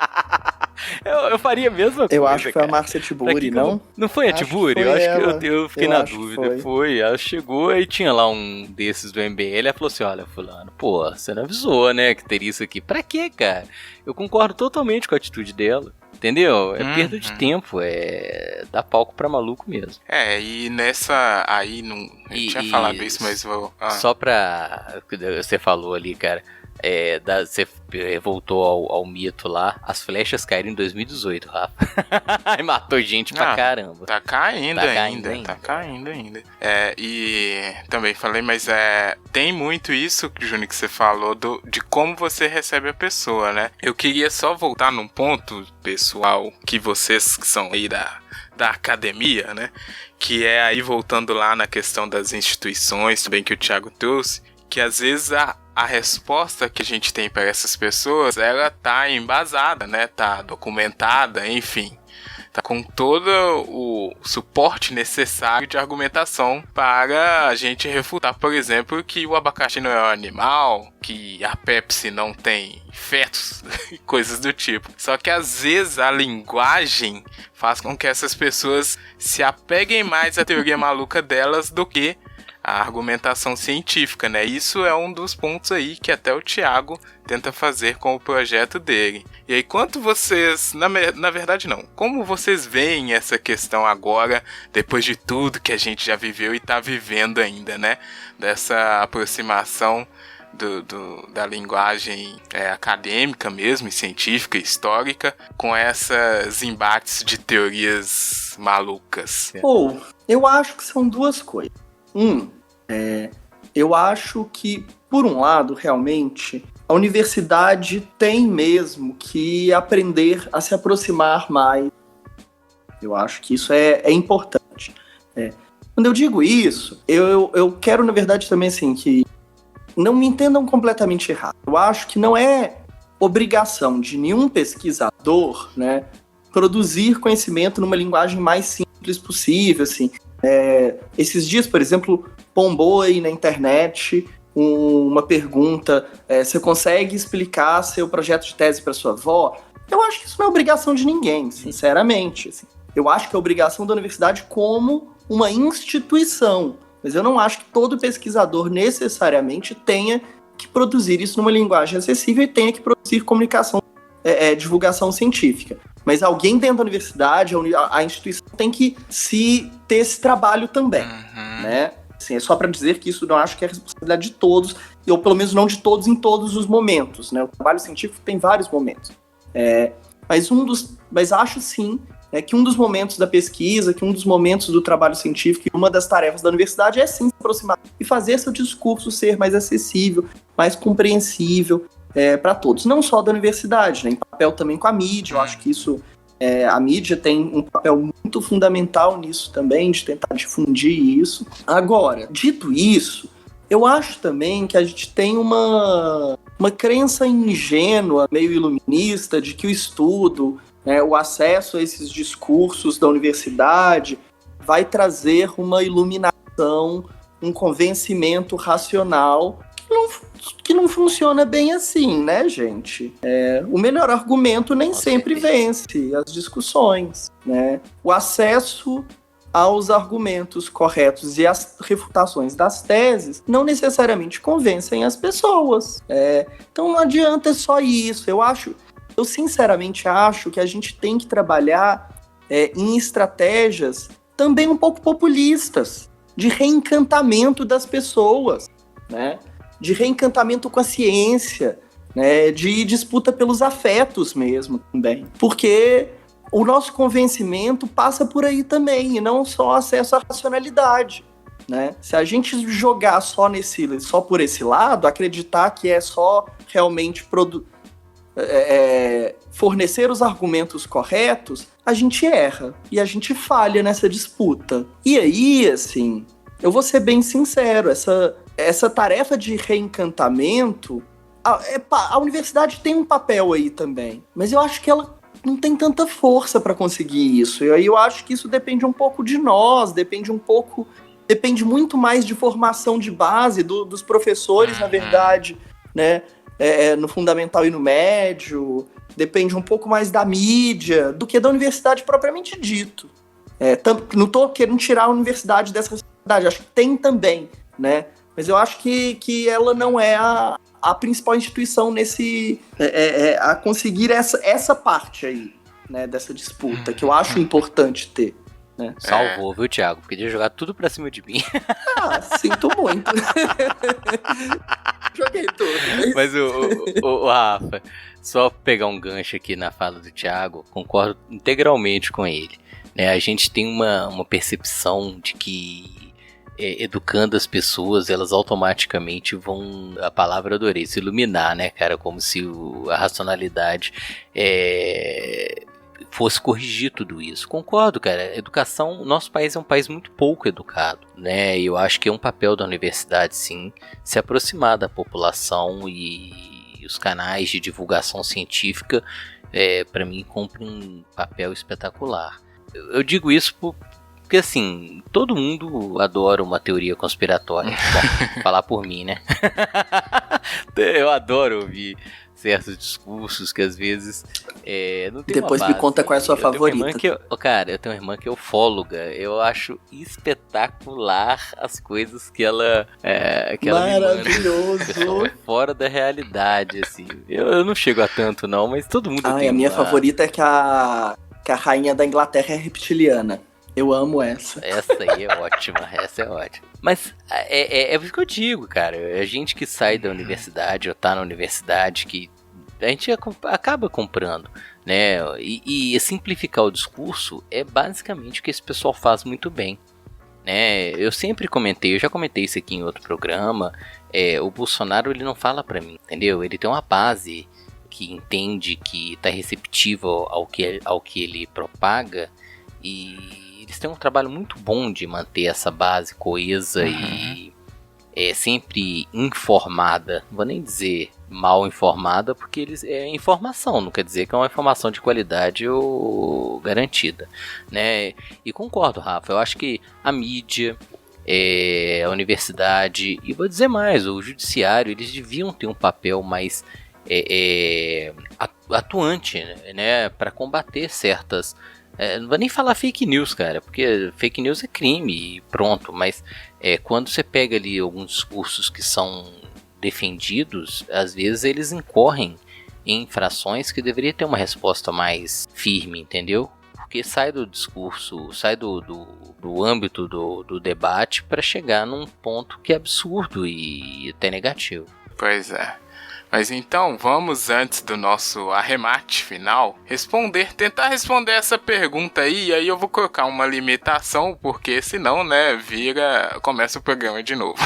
eu faria a mesma coisa. Eu acho que foi a Márcia Tiburi, não? Não foi a Tiburi? Eu acho que eu fiquei na dúvida. Foi, ela chegou e tinha lá um desses do MBL, ela falou assim, olha, fulano, pô, você não avisou, né, que teria isso aqui. Pra quê, cara? Eu concordo totalmente com a atitude dela. Entendeu? É perda de tempo, dar palco pra maluco mesmo. E nessa aí, não, eu tinha falado isso, mas vou... Só pra... Você falou ali, cara, você voltou ao mito lá, as flechas caíram em 2018, Rafa. E matou gente pra caramba. Tá caindo ainda. E também falei, mas tem muito isso, Júnior, que você falou de como você recebe a pessoa, né? Eu queria só voltar num ponto, pessoal, que vocês que são aí da academia, né? Que é aí voltando lá na questão das instituições, também que o Thiago trouxe, que às vezes a resposta que a gente tem para essas pessoas, ela tá embasada, né? Tá documentada, enfim. Tá com todo o suporte necessário de argumentação para a gente refutar, por exemplo, que o abacaxi não é um animal, que a Pepsi não tem fetos e coisas do tipo. Só que às vezes a linguagem faz com que essas pessoas se apeguem mais à teoria maluca delas do que a argumentação científica, né? Isso é um dos pontos aí que até o Thiago tenta fazer com o projeto dele. E aí, quanto vocês... Na verdade, não. Como vocês veem essa questão agora, depois de tudo que a gente já viveu e tá vivendo ainda, né? Dessa aproximação da linguagem acadêmica mesmo, e científica, e histórica, com esses embates de teorias malucas. Eu acho que são duas coisas. Eu acho que, por um lado, realmente, a universidade tem mesmo que aprender a se aproximar mais. Eu acho que isso é importante. Quando eu digo isso, eu quero, na verdade, também, assim, que não me entendam completamente errado. Eu acho que não é obrigação de nenhum pesquisador, né, produzir conhecimento numa linguagem mais simples possível, assim. Esses dias, por exemplo, bombou aí na internet uma pergunta, você consegue explicar seu projeto de tese para sua avó? Eu acho que isso não é obrigação de ninguém, sinceramente. Assim. Eu acho que é obrigação da universidade como uma instituição, mas eu não acho que todo pesquisador necessariamente tenha que produzir isso numa linguagem acessível e tenha que produzir comunicação, divulgação científica. Mas alguém dentro da universidade, a instituição tem que ter esse trabalho também, né? Assim, é só para dizer que isso não acho que é responsabilidade de todos, ou pelo menos não de todos em todos os momentos, né? O trabalho científico tem vários momentos. Mas acho sim que um dos momentos da pesquisa, que um dos momentos do trabalho científico, uma das tarefas da universidade é sim se aproximar e fazer seu discurso ser mais acessível, mais compreensível para todos. Não só da universidade, né? Em papel também com a mídia, eu acho que isso... a mídia tem um papel muito fundamental nisso também, de tentar difundir isso. Agora, dito isso, eu acho também que a gente tem uma crença ingênua, meio iluminista, de que o estudo, o acesso a esses discursos da universidade vai trazer uma iluminação, um convencimento racional que não funciona bem assim, né, gente? O melhor argumento nem sempre vence as discussões, né? O acesso aos argumentos corretos e as refutações das teses não necessariamente convencem as pessoas. Então não adianta só isso. Eu sinceramente acho que a gente tem que trabalhar em estratégias também um pouco populistas, de reencantamento das pessoas, né? De reencantamento com a ciência, né? De disputa pelos afetos mesmo também. Porque o nosso convencimento passa por aí também, e não só acesso à racionalidade, né? Se a gente jogar só por esse lado, acreditar que é só realmente fornecer os argumentos corretos, a gente erra e a gente falha nessa disputa. E aí, assim, eu vou ser bem sincero, essa tarefa de reencantamento, a universidade tem um papel aí também, mas eu acho que ela não tem tanta força para conseguir isso. E aí eu acho que isso depende um pouco de nós, depende muito mais de formação de base dos professores, na verdade, né? No fundamental e no médio, depende um pouco mais da mídia do que da universidade propriamente dito. Não estou querendo tirar a universidade dessa responsabilidade, acho que tem também, né? Mas eu acho que ela não é a principal instituição a conseguir essa parte aí, né, dessa disputa, que eu acho importante ter. Né? Salvou, viu, Thiago? Podia jogar tudo pra cima de mim. Sinto muito. Joguei tudo. Mas o Rafa, só pegar um gancho aqui na fala do Thiago, concordo integralmente com ele. Né? A gente tem uma percepção de que educando as pessoas, elas automaticamente vão, a palavra adorei, se iluminar, né, cara, como se a racionalidade fosse corrigir tudo isso. Concordo, cara, educação, nosso país é um país muito pouco educado, né, e eu acho que é um papel da universidade, sim, se aproximar da população, e os canais de divulgação científica, para mim, cumprem um papel espetacular. Eu digo isso porque, assim, todo mundo adora uma teoria conspiratória. Bom, falar por mim, né? Eu adoro ouvir certos discursos que às vezes não tem Depois uma base. Me conta qual é a sua favorita. Eu tenho uma irmã que é ufóloga. Eu acho espetacular as coisas que ela maravilhoso. Me manda. Fora da realidade, assim. Eu não chego a tanto, não, mas todo mundo tem a minha favorita é que a rainha da Inglaterra é reptiliana. Eu amo essa. Essa aí é ótima, essa é ótima. Mas é isso que eu digo, cara. A gente que sai da universidade ou tá na universidade, que a gente acaba comprando, né? E simplificar o discurso é basicamente o que esse pessoal faz muito bem, né? Eu já comentei isso aqui em outro programa. O Bolsonaro, ele não fala pra mim, entendeu? Ele tem uma base que entende, que tá receptiva ao que ele propaga, e eles têm um trabalho muito bom de manter essa base coesa e sempre informada. Não vou nem dizer mal informada, porque é informação, não quer dizer que é uma informação de qualidade ou garantida, né? E concordo, Rafa, eu acho que a mídia, a universidade, e vou dizer mais, o judiciário, eles deviam ter um papel mais atuante, né, para combater certas... não vou nem falar fake news, cara, porque fake news é crime e pronto, mas quando você pega ali alguns discursos que são defendidos, às vezes eles incorrem em infrações que deveria ter uma resposta mais firme, entendeu? Porque sai do discurso, sai do âmbito do debate para chegar num ponto que é absurdo e até negativo. Pois é. Mas então, vamos, antes do nosso arremate final, tentar responder essa pergunta aí, e aí eu vou colocar uma limitação, porque senão, né, começa o programa de novo.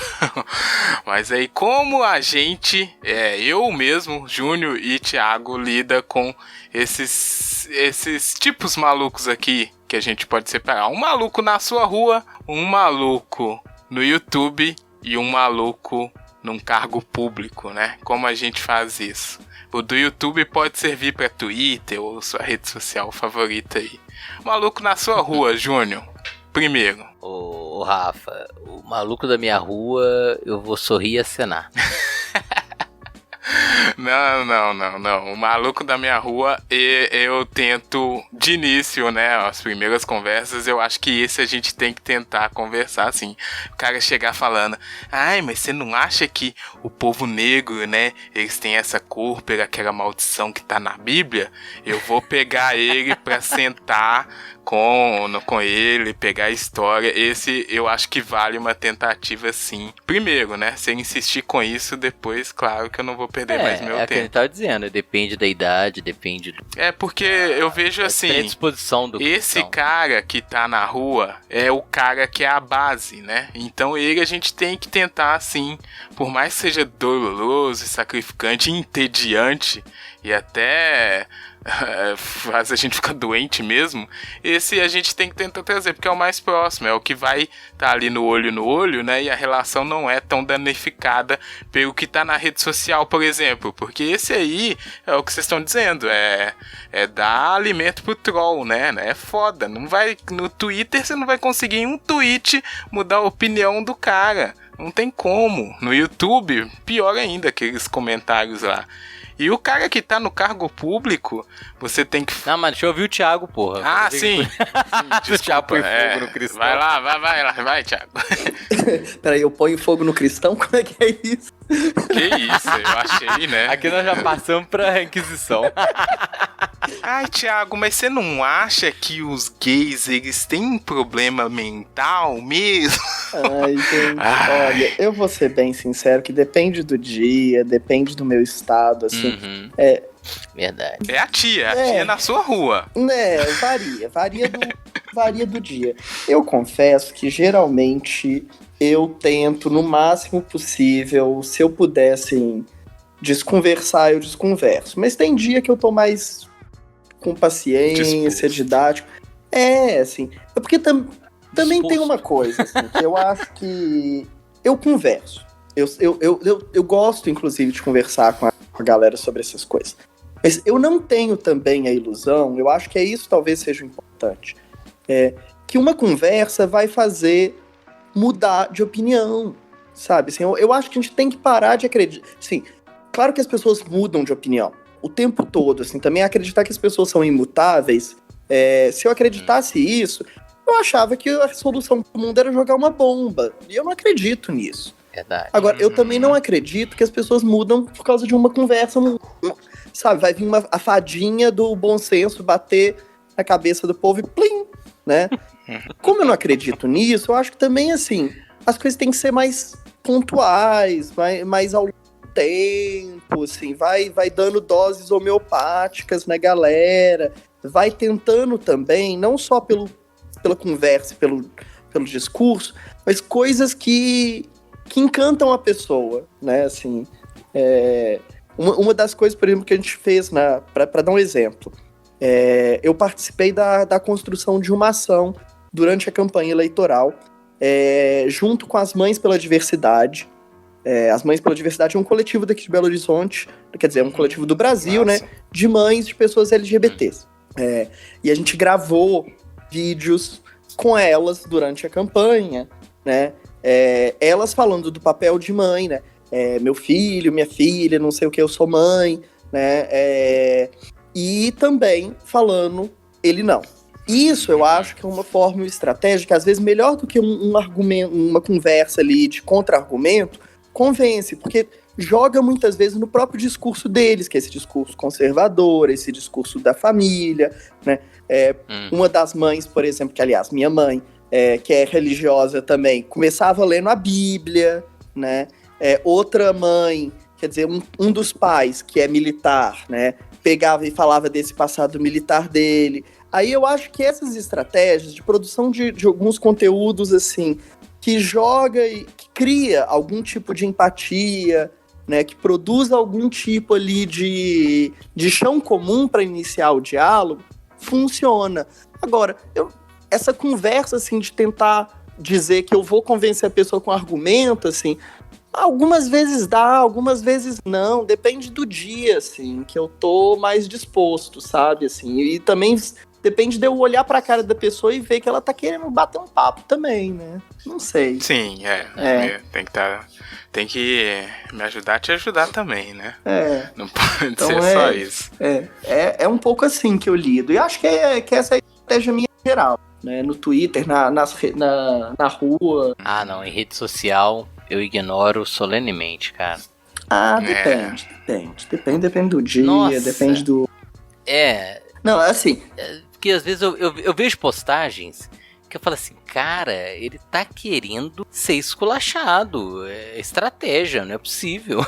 Mas aí, como a gente, eu mesmo, Júnior e Thiago, lida com esses tipos malucos aqui, que a gente pode separar? Um maluco na sua rua, um maluco no YouTube e um maluco num cargo público, né? Como a gente faz isso? O do YouTube pode servir para Twitter ou sua rede social favorita aí. Maluco na sua rua, Júnior. Primeiro. Ô Rafa, o maluco da minha rua, eu vou sorrir e acenar. Não. O maluco da minha rua, eu tento, de início, né, as primeiras conversas, eu acho que esse a gente tem que tentar conversar, assim. O cara chegar falando, ai, mas você não acha que o povo negro, né, eles têm essa cor pela aquela maldição que tá na Bíblia? Eu vou pegar ele pra sentar com ele, pegar a história. Esse eu acho que vale uma tentativa, sim. Primeiro, né, se eu insistir com isso, depois, claro que eu não vou perder mais meu tempo. É o que a gente tava dizendo, depende da idade, depende do... porque eu vejo assim, predisposição do esse cara que tá na rua é o cara que é a base, né? Então a gente tem que tentar, assim, por mais que seja doloroso, sacrificante, entediante e até faz a gente ficar doente mesmo, esse a gente tem que tentar trazer, porque é o mais próximo, é o que vai estar ali no olho, né, e a relação não é tão danificada pelo que tá na rede social, por exemplo, porque esse aí é o que vocês estão dizendo, é dar alimento pro troll, né, é foda, não vai, no Twitter você não vai conseguir em um tweet mudar a opinião do cara, não tem como, no YouTube, pior ainda, aqueles comentários lá. E o cara que tá no cargo público, você tem que... Não, mas deixa eu ouvir o Thiago, porra. Ah, sim. O Thiago põe fogo no cristão. Vai lá, vai, Thiago. Peraí, eu ponho fogo no cristão? Como é que é isso? Que isso, eu achei, né? Aqui nós já passamos pra Inquisição. Ai, Thiago, mas você não acha que os gays, eles têm um problema mental mesmo? Ai, gente, olha, eu vou ser bem sincero que depende do dia, depende do meu estado, assim. Uhum. Verdade. É a tia na sua rua. Né, varia do dia. Eu confesso que geralmente eu tento, no máximo possível, se eu pudesse desconversar, eu desconverso. Mas tem dia que eu tô mais com paciência, didático. Assim, é porque também tem uma coisa, assim, que eu acho que eu converso. Eu gosto, inclusive, de conversar com a galera sobre essas coisas. Mas eu não tenho também a ilusão, eu acho que isso talvez seja importante, que uma conversa vai fazer mudar de opinião, sabe? Assim, eu acho que a gente tem que parar de acreditar. Assim, claro que as pessoas mudam de opinião o tempo todo, assim, também acreditar que as pessoas são imutáveis. Se eu acreditasse isso, eu achava que a solução do mundo era jogar uma bomba. E eu não acredito nisso. Verdade. Agora, eu também não acredito que as pessoas mudam por causa de uma conversa. Sabe, vai vir a fadinha do bom senso bater na cabeça do povo e plim, né? Como eu não acredito nisso, eu acho que também, assim, as coisas têm que ser mais pontuais, mais ao tempo, assim, vai dando doses homeopáticas na galera, vai tentando também, não só pela conversa, pelo discurso, mas coisas que encantam a pessoa, né, assim, uma das coisas, por exemplo, que a gente fez, para dar um exemplo, eu participei da construção de uma ação durante a campanha eleitoral, junto com as Mães pela Diversidade, As Mães pela Diversidade é um coletivo daqui de Belo Horizonte, quer dizer, é um coletivo do Brasil, né, de mães de pessoas LGBTs. E a gente gravou vídeos com elas durante a campanha, né, elas falando do papel de mãe, né, meu filho, minha filha, não sei o que, eu sou mãe, né, e também falando ele não. Isso eu acho que é uma fórmula estratégica, às vezes melhor do que um argumento, uma conversa ali de contra-argumento, convence, porque joga muitas vezes no próprio discurso deles, que é esse discurso conservador, esse discurso da família, né? Uma das mães, por exemplo, que aliás, minha mãe, que é religiosa também, começava lendo a Bíblia, né? Outra mãe, quer dizer, um dos pais, que é militar, né? Pegava e falava desse passado militar dele. Aí eu acho que essas estratégias de produção de alguns conteúdos, assim, que joga e que cria algum tipo de empatia, né, que produz algum tipo ali de chão comum para iniciar o diálogo, funciona. Agora, essa conversa, assim, de tentar dizer que eu vou convencer a pessoa com argumento, assim, algumas vezes dá, algumas vezes não, depende do dia, assim, que eu tô mais disposto, sabe, assim, e também depende de eu olhar pra cara da pessoa e ver que ela tá querendo bater um papo também, né, não sei. Sim, tem que me ajudar a te ajudar também, né, não pode então ser só isso. É um pouco assim que eu lido, e acho que essa é a estratégia minha geral, né, no Twitter, na rua. Não, em rede social eu ignoro solenemente, cara. Depende do dia. Nossa. Depende do... Não, assim... Porque às vezes eu vejo postagens que eu falo assim, cara, ele tá querendo ser esculachado. É estratégia, não é possível.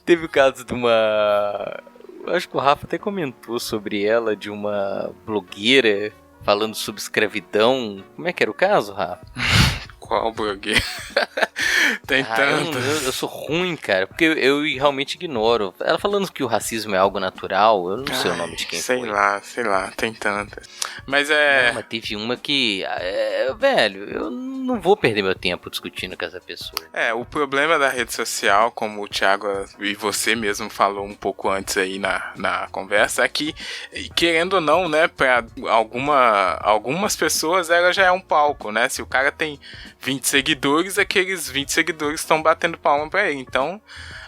Teve o caso de uma... Acho que o Rafa até comentou sobre ela, de uma blogueira falando sobre escravidão. Como é que era o caso, Rafa? Qual blogueira? Tem tanto. Eu sou ruim, cara, porque eu realmente ignoro. Ela falando que o racismo é algo natural, eu não sei o nome de quem foi. Sei lá, tem tantas. Mas mas teve uma que... velho, eu não vou perder meu tempo discutindo com essa pessoa. O problema da rede social, como o Thiago e você mesmo falou um pouco antes aí na conversa, é que, querendo ou não, né, pra algumas pessoas ela já é um palco, né? Se o cara tem 20 seguidores, aqueles 20 seguidores estão batendo palma pra ele. Então,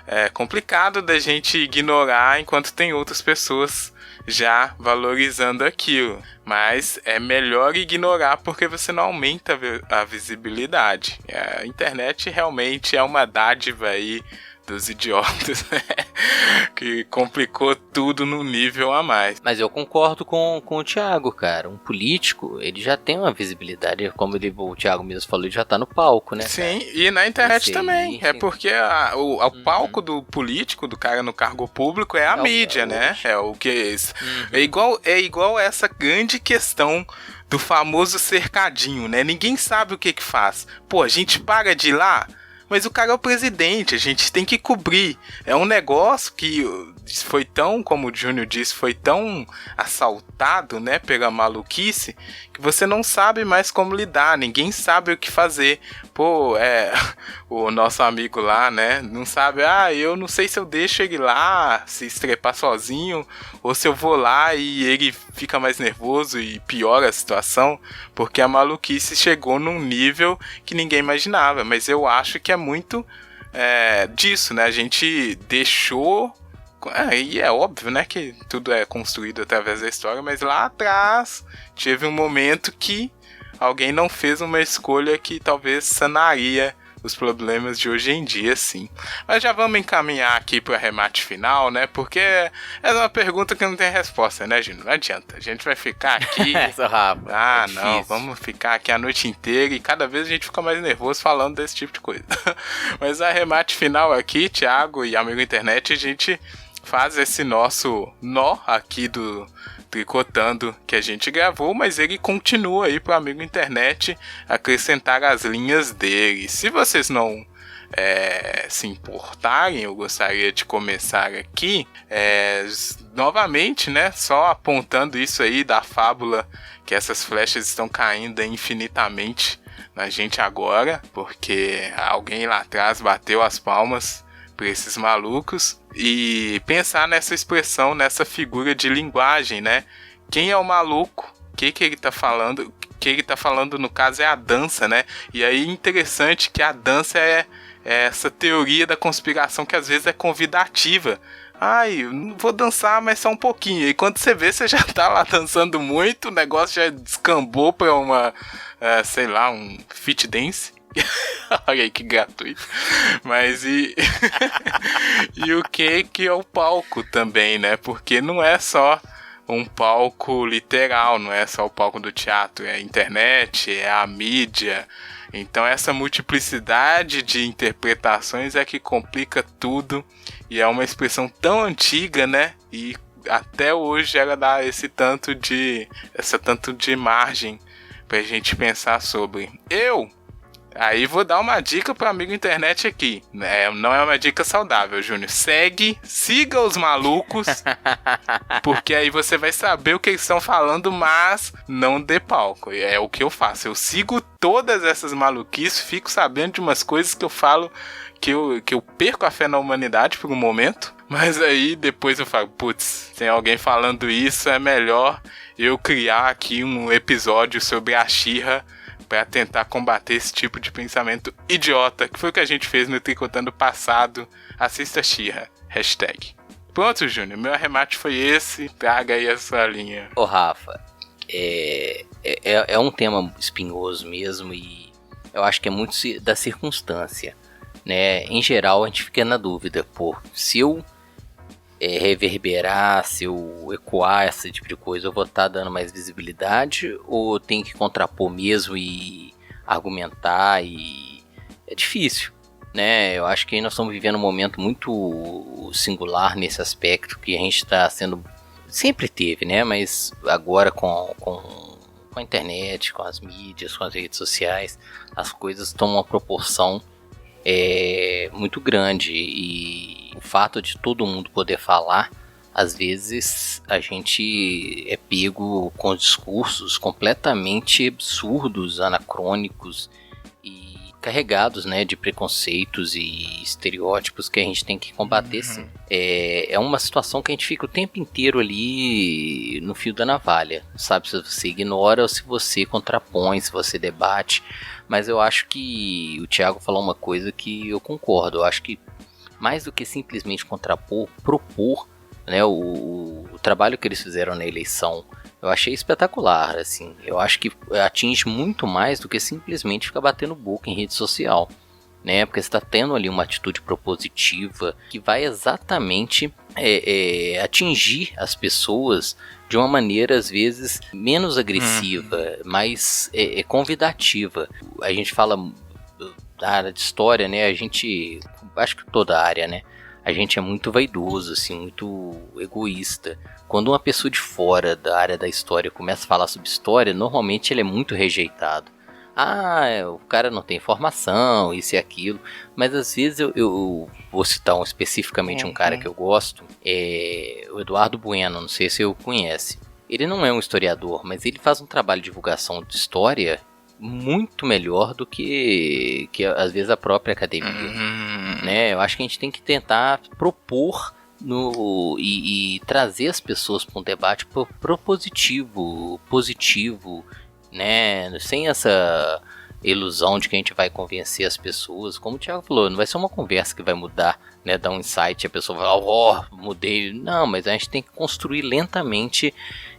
é complicado da gente ignorar enquanto tem outras pessoas já valorizando aquilo. Mas é melhor ignorar porque você não aumenta a visibilidade. A internet realmente é uma dádiva aí dos idiotas, né? Que complicou tudo num nível a mais. Mas eu concordo com o Thiago, cara. Um político, ele já tem uma visibilidade, como o Thiago mesmo falou, ele já tá no palco, né? Sim, cara? E na internet também. É porque o palco do político, do cara no cargo público, é a mídia, né? É o que é igual essa grande questão do famoso cercadinho, né? Ninguém sabe o que faz. Pô, a gente paga de ir lá, mas o cara é o presidente, a gente tem que cobrir. É um negócio que foi tão, como o Júnior disse, foi tão assaltado, né, pela maluquice, que você não sabe mais como lidar, ninguém sabe o que fazer. Pô, o nosso amigo lá, né, não sabe, eu não sei se eu deixo ele lá se estrepar sozinho, ou se eu vou lá e ele fica mais nervoso e piora a situação, porque a maluquice chegou num nível que ninguém imaginava. Mas eu acho que é muito disso, né, a gente deixou... E é óbvio, né, que tudo é construído através da história, mas lá atrás teve um momento que alguém não fez uma escolha que talvez sanaria os problemas de hoje em dia, sim. Mas já vamos encaminhar aqui para o arremate final, né? Porque é uma pergunta que não tem resposta, né, Gino? Não adianta. A gente vai ficar aqui... não. Vamos ficar aqui a noite inteira e cada vez a gente fica mais nervoso falando desse tipo de coisa. Mas o arremate final aqui, Thiago e amigo internet, a gente faz esse nosso nó aqui do Tricotando que a gente gravou, mas ele continua aí pro amigo internet acrescentar as linhas dele. Se vocês não se importarem, eu gostaria de começar aqui novamente, né, só apontando isso aí da fábula que essas flechas estão caindo infinitamente na gente agora, porque alguém lá atrás bateu as palmas para esses malucos, e pensar nessa expressão, nessa figura de linguagem, né? Quem é o maluco? O que ele tá falando? O que ele tá falando, no caso, é a dança, né? E aí, interessante que a dança é essa teoria da conspiração que às vezes é convidativa. Ai, eu não vou dançar, mas só um pouquinho. E quando você vê, você já tá lá dançando muito, o negócio já descambou pra uma, sei lá, um fit dance. Olha aí que gratuito. Mas e o que é o palco também, né? Porque não é só um palco literal, não é só o palco do teatro, é a internet, é a mídia. Então essa multiplicidade de interpretações é que complica tudo, e é uma expressão tão antiga, né? E até hoje ela dá essa tanto de margem pra gente pensar sobre. Aí vou dar uma dica pro amigo internet aqui. Não é uma dica saudável, Júnior. Siga os malucos, porque aí você vai saber o que eles estão falando, mas não dê palco. É o que eu faço. Eu sigo todas essas maluquices, fico sabendo de umas coisas que eu falo que eu perco a fé na humanidade por um momento, mas aí depois eu falo, putz, tem alguém falando isso, é melhor eu criar aqui um episódio sobre a She-Ra para tentar combater esse tipo de pensamento idiota, que foi o que a gente fez no Tricotando passado. Assista She-Ra, #. Pronto, Júnior, meu arremate foi esse, traga aí a sua linha. Ô Rafa, é um tema espinhoso mesmo, e eu acho que é muito da circunstância, né? Em geral a gente fica na dúvida, se eu reverberar, se eu ecoar esse tipo de coisa, eu vou estar dando mais visibilidade, ou eu tenho que contrapor mesmo e argumentar, e é difícil, né? Eu acho que nós estamos vivendo um momento muito singular nesse aspecto, que a gente está sendo, sempre teve, né? Mas agora com a internet, com as mídias, com as redes sociais, as coisas tomam uma proporção muito grande, e o fato de todo mundo poder falar, às vezes a gente é pego com discursos completamente absurdos, anacrônicos e carregados, né, de preconceitos e estereótipos que a gente tem que combater, sim. É uma situação que a gente fica o tempo inteiro ali no fio da navalha, sabe, se você ignora ou se você contrapõe, se você debate. Mas eu acho que o Thiago falou uma coisa que eu concordo. Eu acho que mais do que simplesmente contrapor, propor, né, o trabalho que eles fizeram na eleição, eu achei espetacular, assim. Eu acho que atinge muito mais do que simplesmente ficar batendo boca em rede social, né? Porque você está tendo ali uma atitude propositiva que vai exatamente atingir as pessoas de uma maneira, às vezes, menos agressiva, mais convidativa. A gente fala da área de história, né? Acho que toda a área, né? A gente é muito vaidoso, assim, muito egoísta. Quando uma pessoa de fora da área da história começa a falar sobre história, normalmente ele é muito rejeitado. O cara não tem informação, isso e aquilo. Mas às vezes eu vou citar especificamente um cara que eu gosto, o Eduardo Bueno, não sei se eu conhece. Ele não é um historiador, mas ele faz um trabalho de divulgação de história muito melhor do que às vezes a própria academia, né? Eu acho que a gente tem que tentar propor e trazer as pessoas para um debate propositivo, positivo, né? Sem essa ilusão de que a gente vai convencer as pessoas. Como o Thiago falou, não vai ser uma conversa que vai mudar, né? Dar um insight e a pessoa vai, mudei. Não, mas a gente tem que construir lentamente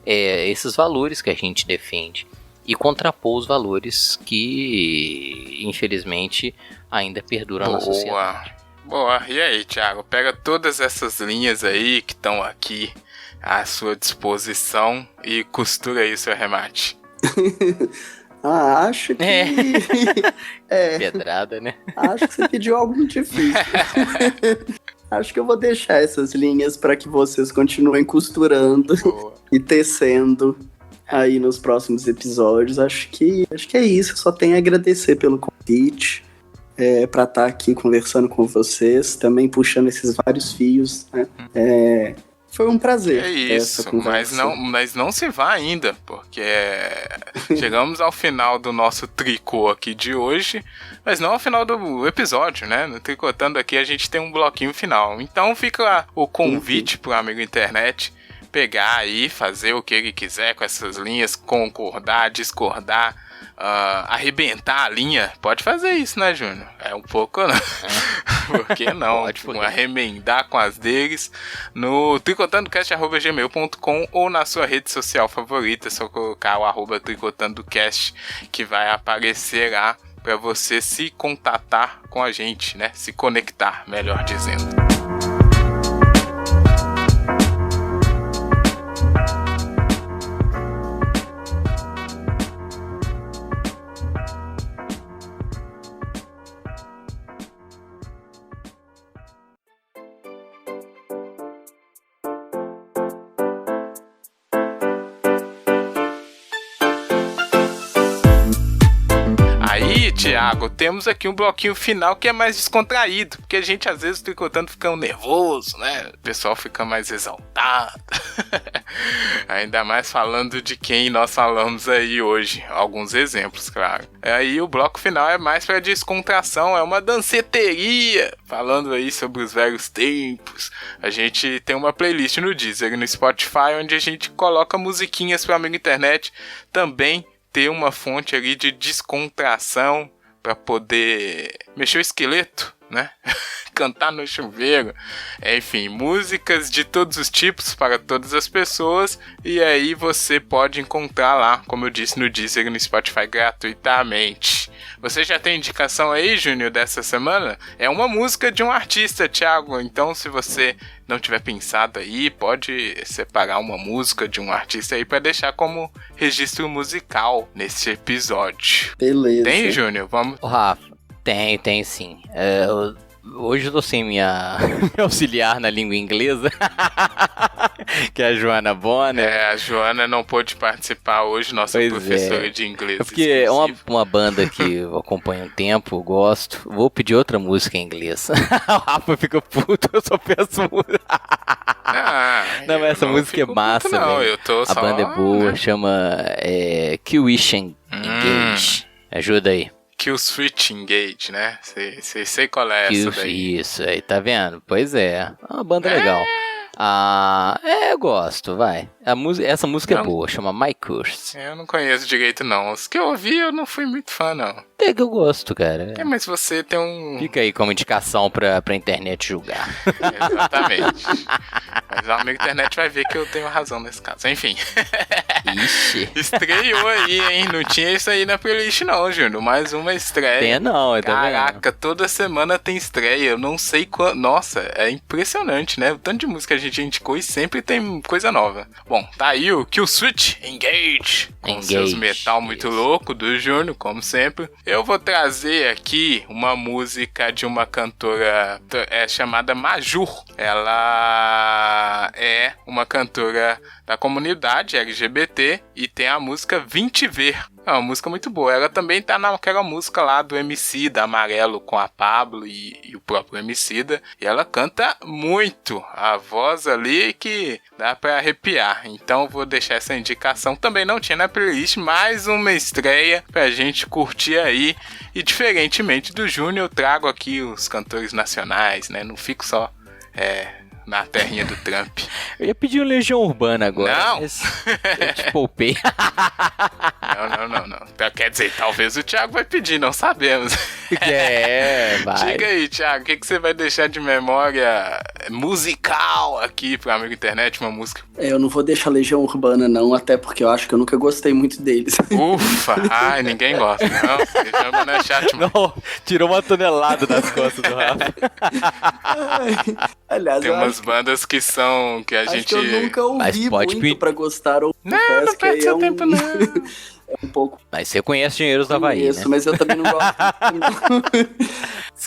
esses valores que a gente defende e contrapor os valores que, infelizmente, ainda perduram na sociedade. Boa. E aí, Thiago? Pega todas essas linhas aí que estão aqui à sua disposição e costura aí seu arremate. Acho que... Pedrada, né? Acho que você pediu algo difícil. Acho que eu vou deixar essas linhas para que vocês continuem costurando e tecendo aí nos próximos episódios. Acho que é isso. Só tenho a agradecer pelo convite, para estar aqui conversando com vocês, também puxando esses vários fios, né? Foi um prazer. É isso, mas não se vá ainda, porque chegamos ao final do nosso tricô aqui de hoje, mas não ao final do episódio, né? No Tricotando aqui a gente tem um bloquinho final. Então fica o convite pro amigo internet pegar aí, fazer o que ele quiser com essas linhas, concordar, discordar, arrebentar a linha. Pode fazer isso, né, Júnior? É um pouco, né? Por que não? Arremendar com as deles no tricotandocast@gmail.com ou na sua rede social favorita. É só colocar o @tricotandocast que vai aparecer lá para você se contatar com a gente, né? Se conectar, melhor dizendo. Thiago, temos aqui um bloquinho final que é mais descontraído, porque a gente às vezes tricotando fica nervoso, né? O pessoal fica mais exaltado. Ainda mais falando de quem nós falamos aí hoje. Alguns exemplos, claro. Aí o bloco final é mais para descontração, é uma danceteria, falando aí sobre os velhos tempos. A gente tem uma playlist no Deezer e no Spotify onde a gente coloca musiquinhas para amigo internet também ter uma fonte ali de descontração para poder mexer o esqueleto, né? Cantar no chuveiro. Enfim, músicas de todos os tipos para todas as pessoas. E aí você pode encontrar lá, como eu disse, no Deezer e no Spotify gratuitamente. Você já tem indicação aí, Júnior, dessa semana? É uma música de um artista, Thiago. Então, se você não tiver pensado aí, pode separar uma música de um artista aí para deixar como registro musical nesse episódio. Beleza. Tem, Júnior? Vamos. Rafa, tem sim. Hoje eu tô sem minha auxiliar na língua inglesa, que é a Joana Bonner. A Joana não pôde participar hoje, nossa professora de inglês. É porque é uma banda que eu acompanho um tempo, eu gosto. Vou pedir outra música em inglês. O Rafa fica puto, eu só peço música. Não, mas essa música é massa, velho. A banda é boa, chama Killswitch Engage. Ajuda aí. Killswitch Engage, né? Sei qual é essa daí. Isso, aí tá vendo? Pois é uma banda legal. Eu gosto, vai. Essa música é boa, chama My Curse. Eu não conheço direito, não. Os que eu ouvi, eu não fui muito fã, não. É que eu gosto, cara. Mas você tem um... Fica aí como indicação pra internet julgar. Exatamente. Mas o amigo internet vai ver que eu tenho razão nesse caso. Enfim. Ixi. Estreou aí, hein? Não tinha isso aí na playlist, não, Júnior. Mais uma estreia. Tem não, eu também. Caraca, toda semana tem estreia. Eu não sei quando... Nossa, é impressionante, né? O tanto de música que a gente indicou e sempre tem coisa nova. Bom, tá aí o Killswitch Engage. Com seus metal muito louco do Júnior, como sempre. Eu vou trazer aqui uma música de uma cantora chamada Majur. Ela é uma cantora da comunidade LGBT e tem a música Vim Te Ver. É uma música muito boa. Ela também tá naquela música lá do Emicida, Amarelo, com a Pablo e o próprio Emicida. E ela canta muito. A voz ali que dá pra arrepiar. Então vou deixar essa indicação. Também não tinha na playlist, mais uma estreia pra gente curtir aí. E diferentemente do Júnior, eu trago aqui os cantores nacionais, né? Não fico só... na terrinha do Trump. Eu ia pedir um Legião Urbana agora. Não! Mas eu te poupei. Não. Quer dizer, talvez o Thiago vai pedir, não sabemos. Vai. Diga aí, Thiago, o que você vai deixar de memória musical aqui pro amigo internet, uma música? Eu não vou deixar Legião Urbana, não, até porque eu acho que eu nunca gostei muito deles. Ufa! Ai, ninguém gosta, não. Legião Urbana é chato, mano. Não, tirou uma tonelada das costas do Rafa. Aliás, tem umas bandas que são... que a acho gente... que eu nunca ouvi muito pra gostar. Ou não perde seu tempo, não. É um pouco... Mas você conhece Dinheiros do Havaí, né? Mas eu também não gosto.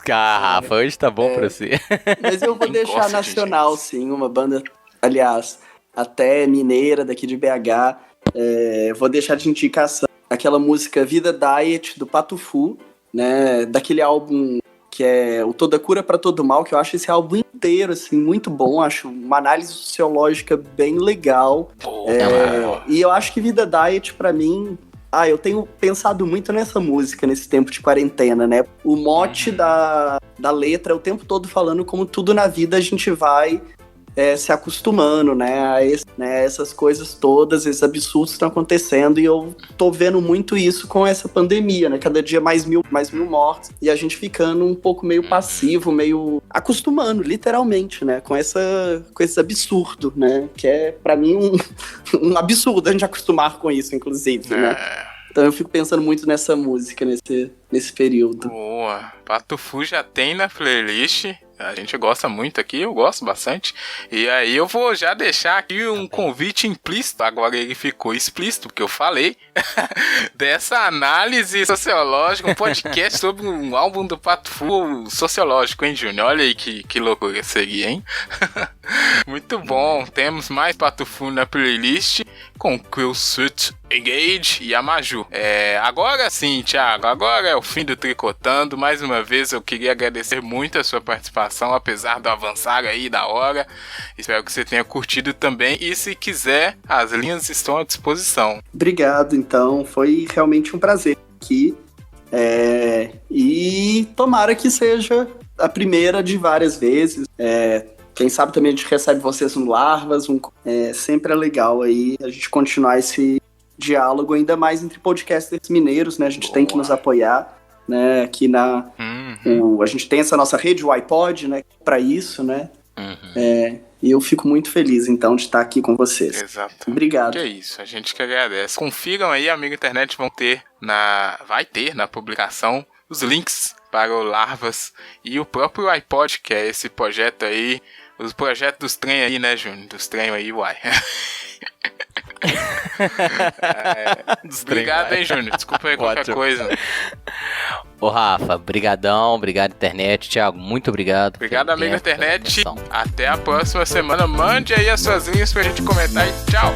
Rafa, hoje tá bom pra você. Mas eu vou deixar nacional, sim. Uma banda, aliás, até mineira, daqui de BH. Vou deixar de indicação aquela música Vida Diet, do Pato Fu, né? Daquele álbum que é o Toda Cura para Todo Mal, que eu acho esse álbum inteiro, assim, muito bom. Acho uma análise sociológica bem legal. E eu acho que Vida Diet, para mim... eu tenho pensado muito nessa música, nesse tempo de quarentena, né? O mote da letra é o tempo todo falando como tudo na vida a gente vai se acostumando, né? Essas coisas todas, esses absurdos estão acontecendo, e eu tô vendo muito isso com essa pandemia, né? Cada dia mais mil mortes, e a gente ficando um pouco meio passivo, meio acostumando, literalmente, né? Com esse absurdo, né? Que é, pra mim, um absurdo a gente acostumar com isso, inclusive, né? Então eu fico pensando muito nessa música, nesse período. Boa. Patufu já tem na playlist. A gente gosta muito aqui, eu gosto bastante. E aí eu vou já deixar aqui um convite implícito, agora ele ficou explícito, porque eu falei, dessa análise sociológica, um podcast sobre um álbum do Patufu sociológico, hein, Júnior? Olha aí que loucura seria, hein? Muito bom, temos mais Patufu na playlist, com Krill Suit, Engage e a Maju. Agora sim, Thiago, agora é o fim do Tricotando. Mais uma vez eu queria agradecer muito a sua participação, apesar do avançar aí da hora. Espero que você tenha curtido também, e se quiser, as linhas estão à disposição. Obrigado, então, foi realmente um prazer aqui. E tomara que seja a primeira de várias vezes. Quem sabe também a gente recebe vocês no Larvas. Sempre é legal aí a gente continuar esse diálogo, ainda mais entre podcasters mineiros, né? A gente tem que nos apoiar, né? Aqui a gente tem essa nossa rede, o iPod, né? Para isso, né? E eu fico muito feliz, então, de estar aqui com vocês. Exato. Obrigado. Que é isso, a gente que agradece. Confiram aí, Amigo Internet, vai ter na publicação os links para o Larvas e o próprio iPod, que é esse projeto aí, os projetos dos trem aí, né, Júnior? Dos trem aí, uai. Obrigado, hein, Júnior? Desculpa aí qualquer coisa. Ô, Rafa, brigadão, obrigado, internet. Thiago, muito obrigado. Obrigado, amigo internet. Até a próxima semana. Mande aí as suas linhas pra gente comentar e tchau!